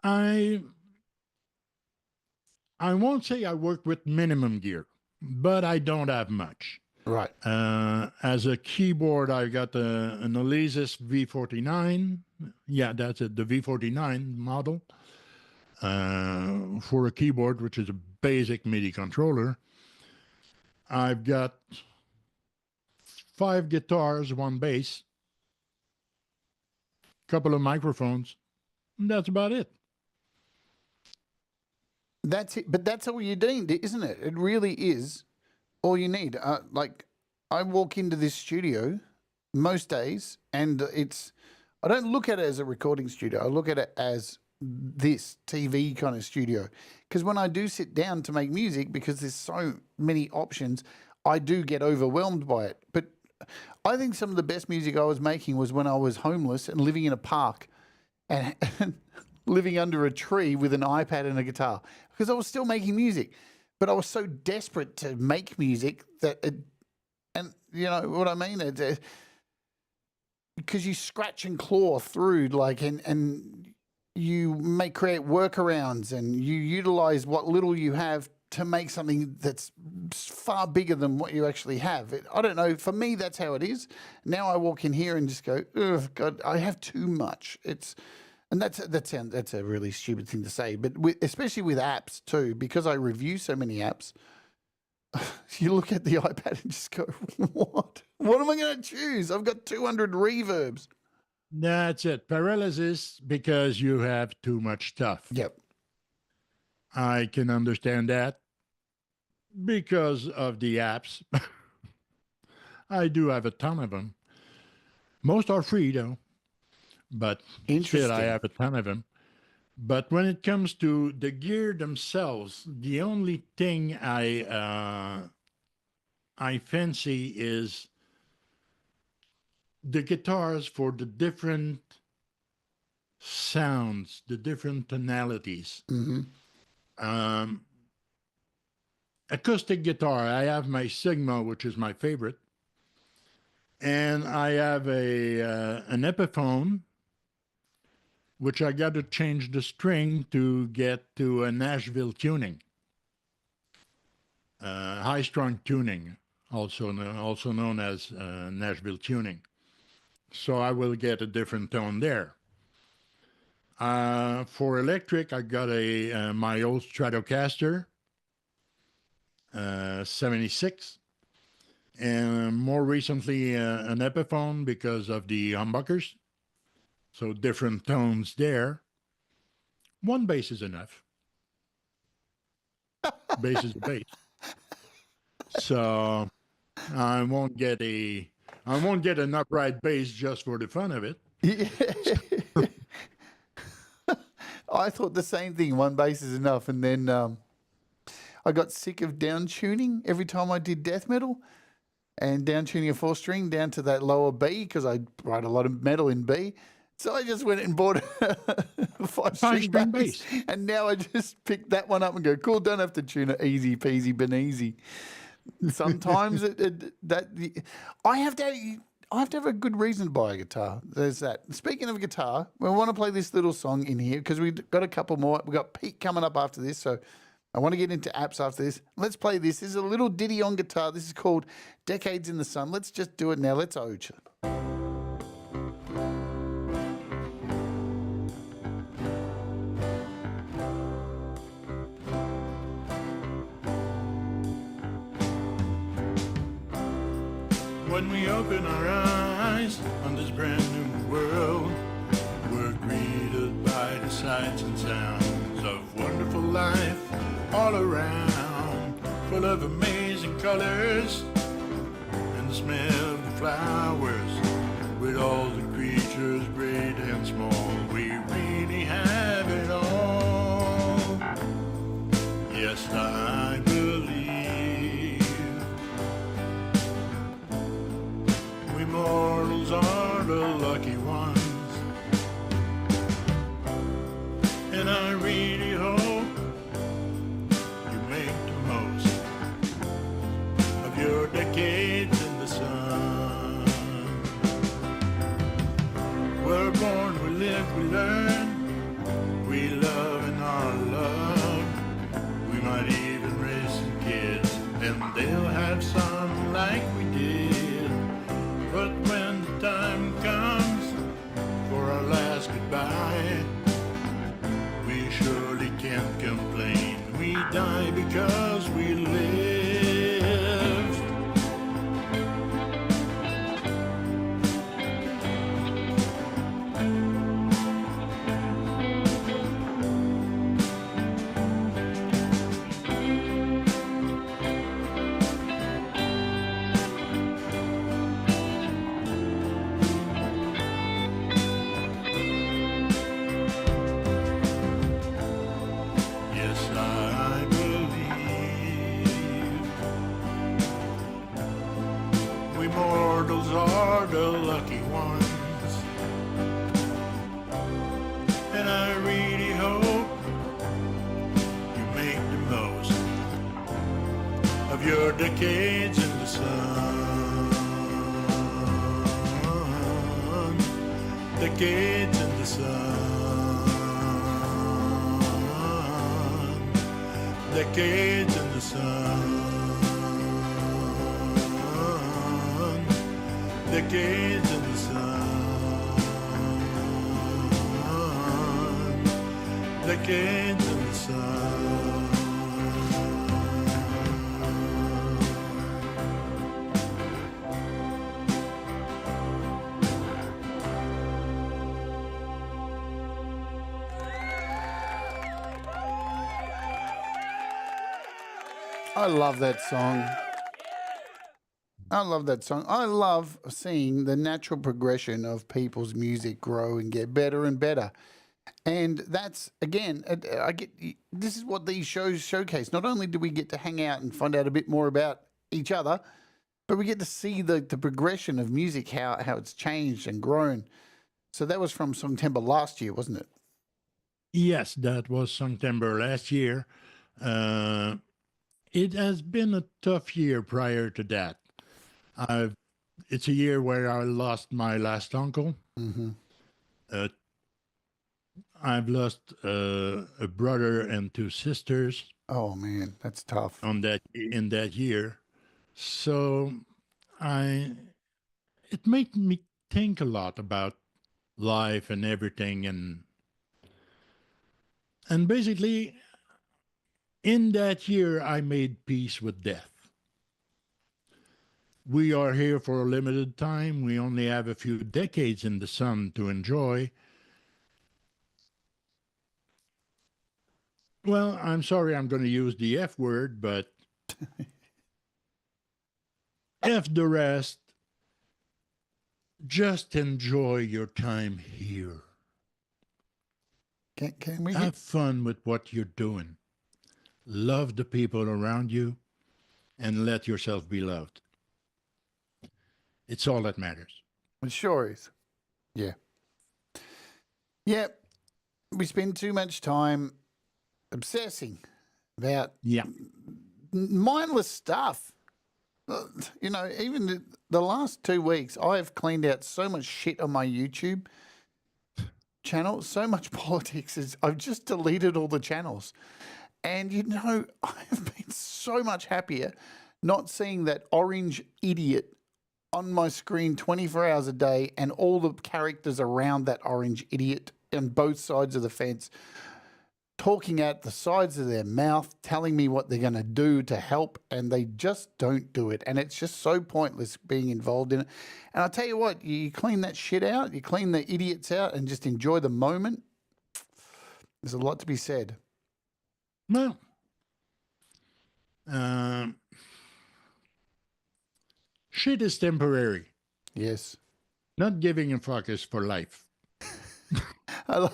[SPEAKER 2] I won't say I work with minimum gear, but I don't have much.
[SPEAKER 1] Right.
[SPEAKER 2] As a keyboard, I got an Alesis V49. Yeah, that's it, the V49 model. For a keyboard, which is a basic MIDI controller. I've got 5 guitars, 1 bass, couple of microphones. And that's about it.
[SPEAKER 1] That's it. But that's all you need, isn't it? It really is all you need. Like, I walk into this studio most days, and I don't look at it as a recording studio. I look at it as this TV kind of studio. Because when I do sit down to make music, because there's so many options, I do get overwhelmed by it. But I think some of the best music I was making was when I was homeless and living in a park and living under a tree with an iPad and a guitar, because I was still making music. But I was so desperate to make music that and you know what I mean? Because you scratch and claw through, like, and you create workarounds, and you utilize what little you have to make something that's far bigger than what you actually have. I don't know. For me, that's how it is. Now I walk in here and just go, "Oh God, I have too much." And that's a really stupid thing to say, but especially with apps too, because I review so many apps. You look at the iPad and just go, "What? What am I going to choose? I've got 200 reverbs."
[SPEAKER 2] That's it. Paralysis because you have too much stuff.
[SPEAKER 1] Yep.
[SPEAKER 2] I can understand that because of the apps. I do have a ton of them. Most are free though, but still I have a ton of them. But when it comes to the gear themselves, the only thing I fancy is the guitars for the different sounds, the different tonalities.
[SPEAKER 1] Mm-hmm.
[SPEAKER 2] Acoustic guitar, I have my Sigma, which is my favorite, and I have an Epiphone, which I got to change the string to get to a Nashville tuning, high-strung tuning, also known as Nashville tuning. So I will get a different tone there. For electric, I got my old Stratocaster 76, and more recently an Epiphone because of the humbuckers. So different tones there. 1 bass is enough. Bass is a bass. So I won't get an upright bass just for the fun of it.
[SPEAKER 1] Yeah. I thought the same thing. 1 bass is enough, and then I got sick of down tuning every time I did death metal, and down tuning a 4-string down to that lower B, because I write a lot of metal in B. So I just went and bought a 5-string bass, and now I just pick that one up and go, "Cool, don't have to tune it, easy peasy, beneasy." Sometimes I have to have a good reason to buy a guitar. There's that. Speaking of guitar, we want to play this little song in here because we've got a couple more. We've got Pete coming up after this, so I want to get into apps after this. Let's play this. This is a little ditty on guitar. This is called Decades in the Sun. Let's just do it now. Let's ode.
[SPEAKER 2] When we open our eyes on this brand new world, we're greeted by the sights and sounds of wonderful life all around, full of amazing colors and the smell of the flowers. With all the creatures, great and small, we really have it all. Yes, I believe we mortals are the lucky ones, and I really hope you make the most of your decades in the sun. We're born, we live, we learn, we love and are loved. We might even raise some kids, and they'll have some like we did. But when the time comes for our last goodbye, we surely can't complain. We die because we live. Yes, I believe we mortals are the lucky ones, and I really hope you make the most of your decades in the sun. Decades in the sun. Decades in the sun. Decades in the sun. Decades in the sun.
[SPEAKER 1] I love that song. I love that song. I love seeing the natural progression of people's music grow and get better and better. And that's again, I get this is what these shows showcase. Not only do we get to hang out and find out a bit more about each other, but we get to see the progression of music, how it's changed and grown. So that was from September last year, wasn't it?
[SPEAKER 2] Yes, that was September last year. It has been a tough year prior to that. It's a year where I lost my last uncle.
[SPEAKER 1] Mm-hmm.
[SPEAKER 2] I've lost a brother and two sisters
[SPEAKER 1] Oh man, that's tough.
[SPEAKER 2] in that year. So I it made me think a lot about life and everything, and basically in that year I made peace with death. We are here for a limited time. We only have a few decades in the sun to enjoy. Well, I'm sorry I'm going to use the F word, but F the rest. Just enjoy your time here.
[SPEAKER 1] Can we
[SPEAKER 2] Have fun with what you're doing. Love the people around you and let yourself be loved. It's all that matters.
[SPEAKER 1] It sure is. Yeah. Yeah. We spend too much time obsessing about
[SPEAKER 2] Yeah.
[SPEAKER 1] mindless stuff. You know, even the last 2 weeks, I've cleaned out so much shit on my YouTube channel, so much politics. I've just deleted all the channels. And, you know, I have been so much happier not seeing that orange idiot on my screen 24 hours a day and all the characters around that orange idiot on both sides of the fence talking out the sides of their mouth, telling me what they're going to do to help, and they just don't do it. And it's just so pointless being involved in it. And I'll tell you what, you clean that shit out, you clean the idiots out and just enjoy the moment. There's a lot to be said.
[SPEAKER 2] Well, um, shit is temporary.
[SPEAKER 1] Yes.
[SPEAKER 2] Not giving a fuck is for life.
[SPEAKER 1] I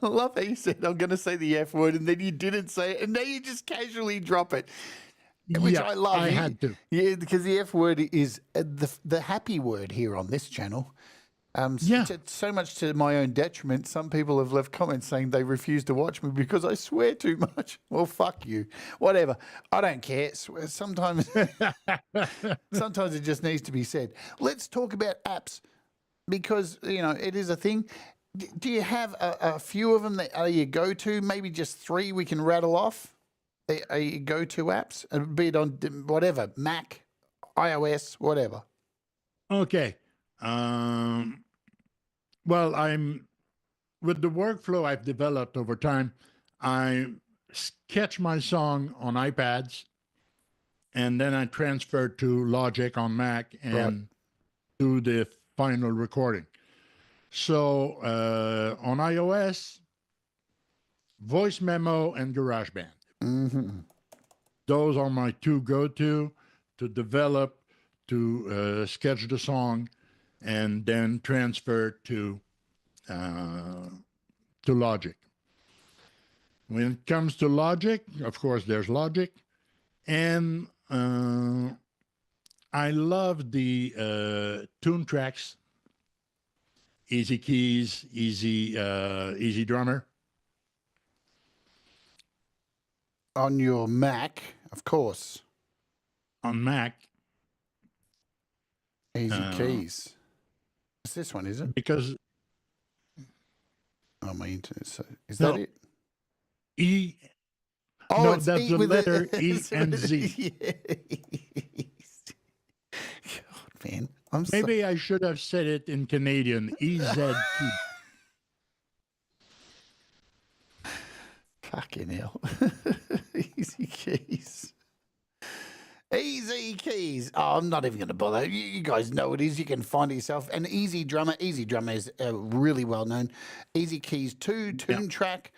[SPEAKER 1] love how you said, I'm going to say the F word, and then you didn't say it, and now you just casually drop it, which
[SPEAKER 2] Yeah,
[SPEAKER 1] I love.
[SPEAKER 2] I had to.
[SPEAKER 1] Yeah, because the F word is the happy word here on this channel.
[SPEAKER 2] Yeah.
[SPEAKER 1] So much to my own detriment. Some people have left comments saying they refuse to watch me because I swear too much. Well, fuck you. Whatever. I don't care. Sometimes, sometimes it just needs to be said. Let's talk about apps because, you know, it is a thing. Do you have a few of them that are your go-to? Maybe just 3 we can rattle off? Are your go-to apps? Be it on whatever, Mac, iOS, whatever.
[SPEAKER 2] Okay. Well, with the workflow I've developed over time, I sketch my song on iPads, and then I transfer to Logic on Mac and do the final recording. So on iOS, Voice Memo and GarageBand.
[SPEAKER 1] Mm-hmm.
[SPEAKER 2] Those are my 2 go-to develop, to sketch the song, and then transfer to Logic. When it comes to Logic, of course, there's Logic, and I love the tune tracks, Easy Keys, Easy Drummer.
[SPEAKER 1] On your Mac, of course.
[SPEAKER 2] On Mac.
[SPEAKER 1] Easy Keys. It's this one, is it?
[SPEAKER 2] Because
[SPEAKER 1] on my internet. So is that it?
[SPEAKER 2] E.
[SPEAKER 1] Oh,
[SPEAKER 2] no,
[SPEAKER 1] it's
[SPEAKER 2] that's
[SPEAKER 1] E
[SPEAKER 2] the
[SPEAKER 1] with
[SPEAKER 2] letter
[SPEAKER 1] a,
[SPEAKER 2] E and Z.
[SPEAKER 1] God, man. I'm
[SPEAKER 2] Maybe I should have said it in Canadian. EZT.
[SPEAKER 1] Fucking hell. Easy Keys. Easy Keys. Oh, I'm not even going to bother. You guys know what it is. You can find it yourself. And Easy Drummer. Easy Drummer is really well known. Easy Keys 2, Tune Track.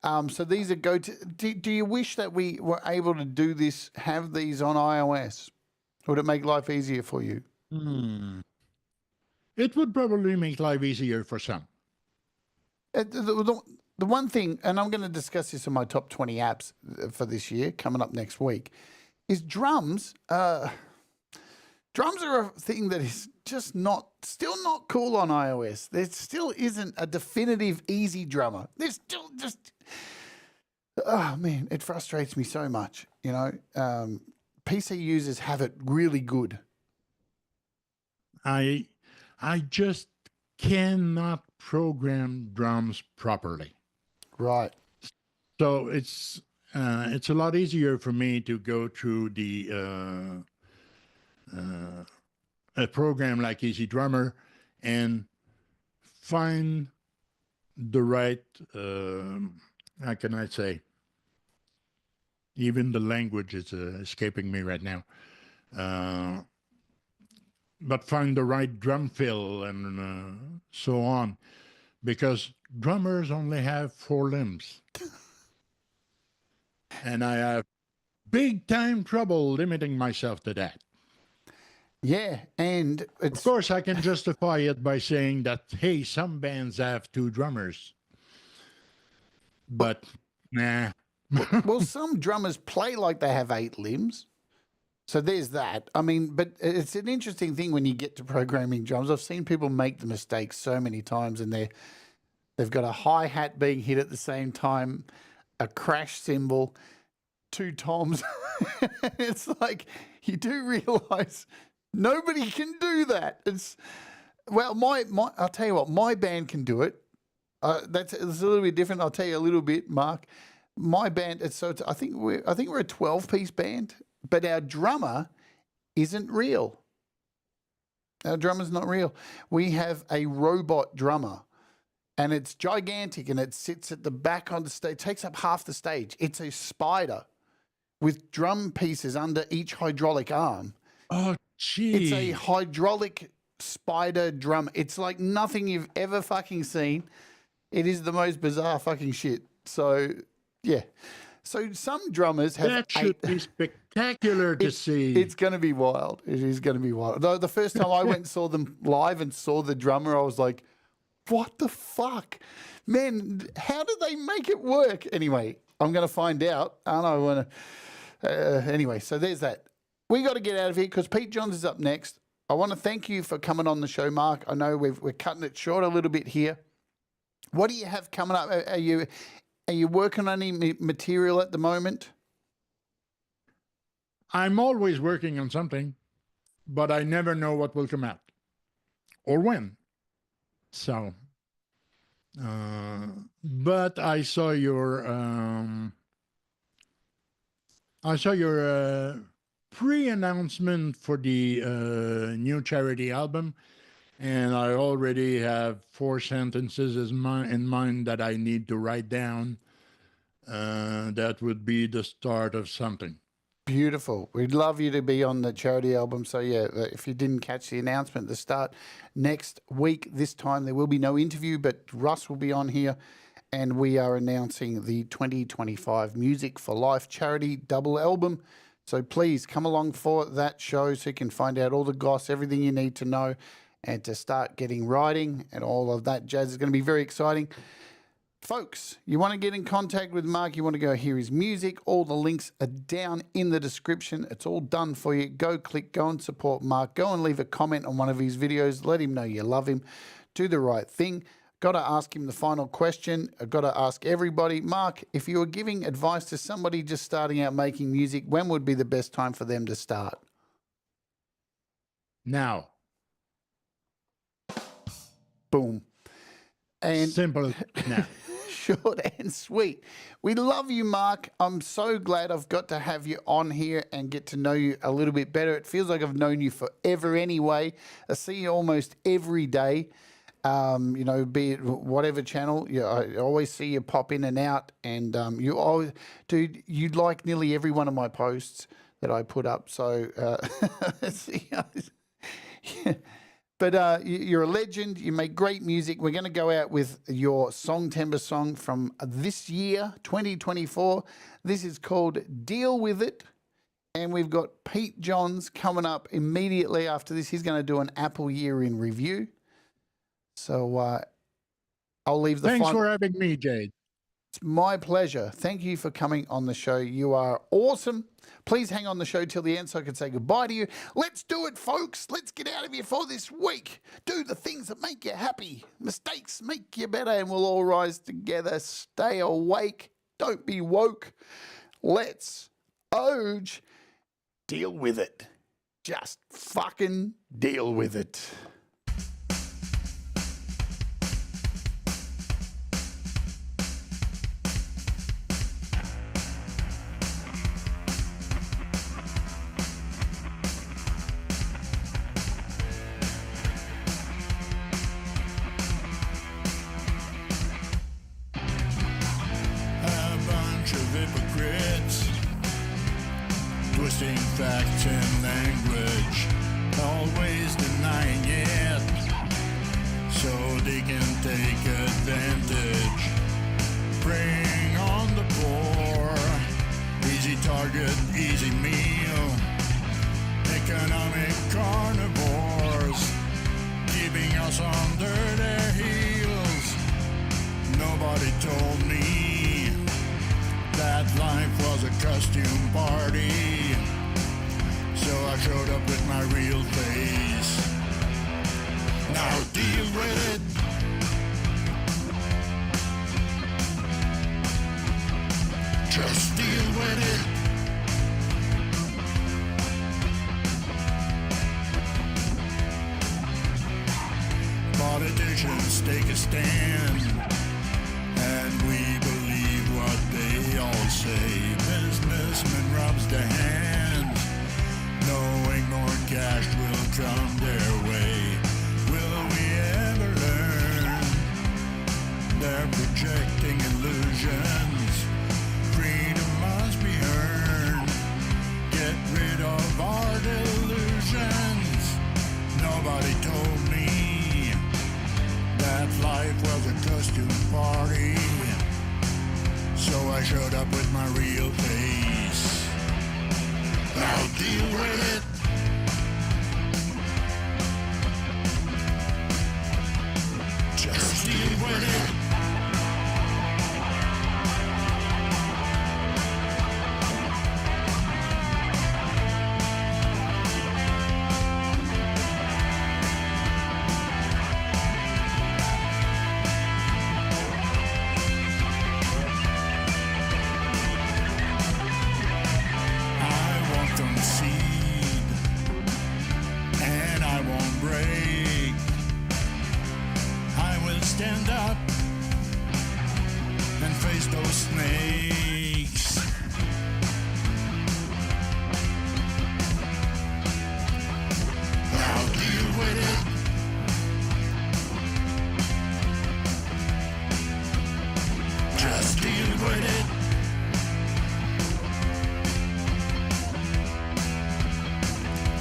[SPEAKER 1] So these are do you wish that we were able to do this, have these on iOS? Would it make life easier for you?
[SPEAKER 2] It would probably make life easier for some.
[SPEAKER 1] The one thing, and I'm going to discuss this in my top 20 apps for this year, coming up next week, is drums. Drums are a thing that is just still not cool on iOS. There still isn't a definitive easy drummer. There's still just, oh man, it frustrates me so much. You know, PC users have it really good.
[SPEAKER 2] I just cannot program drums properly.
[SPEAKER 1] Right.
[SPEAKER 2] So it's a lot easier for me to go through a program like Easy Drummer and find the right, how can I say, even the language is escaping me right now, but find the right drum fill and so on, because drummers only have 4 limbs. And I have big time trouble limiting myself to that.
[SPEAKER 1] Yeah, and
[SPEAKER 2] of course I can justify it by saying that, hey, some bands have 2 drummers. But nah.
[SPEAKER 1] Well, some drummers play like they have 8 limbs. So there's that. I mean, but it's an interesting thing when you get to programming drums. I've seen people make the mistake so many times, and they've got a hi-hat being hit at the same time, a crash cymbal, 2 toms. It's like, you do realize nobody can do that. Well, I'll tell you what, my band can do it. It's a little bit different. I'll tell you a little bit, Mark. My band, I think we're a 12-piece band, but our drummer isn't real. Our drummer's not real. We have a robot drummer. and it's gigantic, and it sits at the back on the stage. It takes up half the stage. It's a spider with drum pieces under each hydraulic arm.
[SPEAKER 2] Oh,
[SPEAKER 1] It's a
[SPEAKER 2] gee.
[SPEAKER 1] hydraulic spider drum. It's like nothing you've ever fucking seen. It is the most bizarre fucking shit. So, yeah. So some drummers have
[SPEAKER 2] That should be spectacular to see.
[SPEAKER 1] It's going to be wild. It is going to be wild. Though the first time I went and saw them live and saw the drummer, I was like, what the fuck? Man, how do they make it work? Anyway, I'm going to find out. And I want to... anyway, so there's that. We got to get out of here because Pete Johns is up next. I want to thank you for coming on the show, Mark. I know we're cutting it short a little bit here. What do you have coming up? Are you working on any material at the moment?
[SPEAKER 2] I'm always working on something, but I never know what will come out or when. So, but I saw your pre-announcement for the new charity album, and I already have 4 sentences in mind that I need to write down. That would be the start of something.
[SPEAKER 1] Beautiful. We'd love you to be on the charity album. So, yeah, if you didn't catch the announcement at the start, next week, this time, there will be no interview, but Russ will be on here, and we are announcing the 2025 Music for Life charity double album. So please come along for that show so you can find out all the goss, everything you need to know, and to start getting writing and all of that jazz. Is going to be very exciting. Folks, you want to get in contact with Mark, you want to go hear his music, all the links are down in the description. It's all done for you. Go and support Mark. Go and leave a comment on one of his videos. Let him know you love him. Do the right thing. Got to ask him the final question. I've got to ask everybody. Mark, if you were giving advice to somebody just starting out making music, when would be the best time for them to start?
[SPEAKER 2] Now.
[SPEAKER 1] Boom. And
[SPEAKER 2] simple now.
[SPEAKER 1] Short and sweet. We love you, Mark. I'm so glad I've got to have you on here and get to know you a little bit better. It feels like I've known you forever anyway. I see you almost every day. You know, be it whatever channel, I always see you pop in and out, and you always, dude, you like nearly every one of my posts that I put up. So, yeah. But you're a legend. You make great music. We're going to go out with your Songtember song from this year, 2024. This is called Deal With It. And we've got Pete Johns coming up immediately after this. He's going to do an Apple Year in Review. So I'll leave the
[SPEAKER 2] Thanks for having me, Jade.
[SPEAKER 1] It's my pleasure. Thank you for coming on the show. You are awesome. Please hang on the show till the end so I can say goodbye to you. Let's do it, folks. Let's get out of here for this week. Do the things that make you happy. Mistakes make you better, and we'll all rise together. Stay awake. Don't be woke. Let's deal with it. Just fucking deal with it.
[SPEAKER 3] Twisting facts and language, always denying it, so they can take advantage. Preying on the poor, easy target, easy meal. Economic carnivores, keeping us under their heels. Nobody told me that life was a costume party, so I showed up with my real face. Now deal with it. Just deal with it. Politicians take a stand, and we believe what they all say. Businessman rubs their hands, knowing more cash will come their way. Will we ever learn showed up with my real face. Now deal with it. Just deal with it. Stand up and face those snakes. Now deal with it. Just deal with it.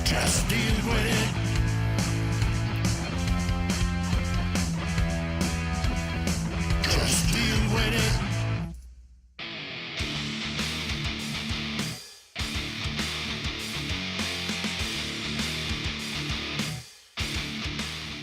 [SPEAKER 3] Just deal with it. Just deal with it.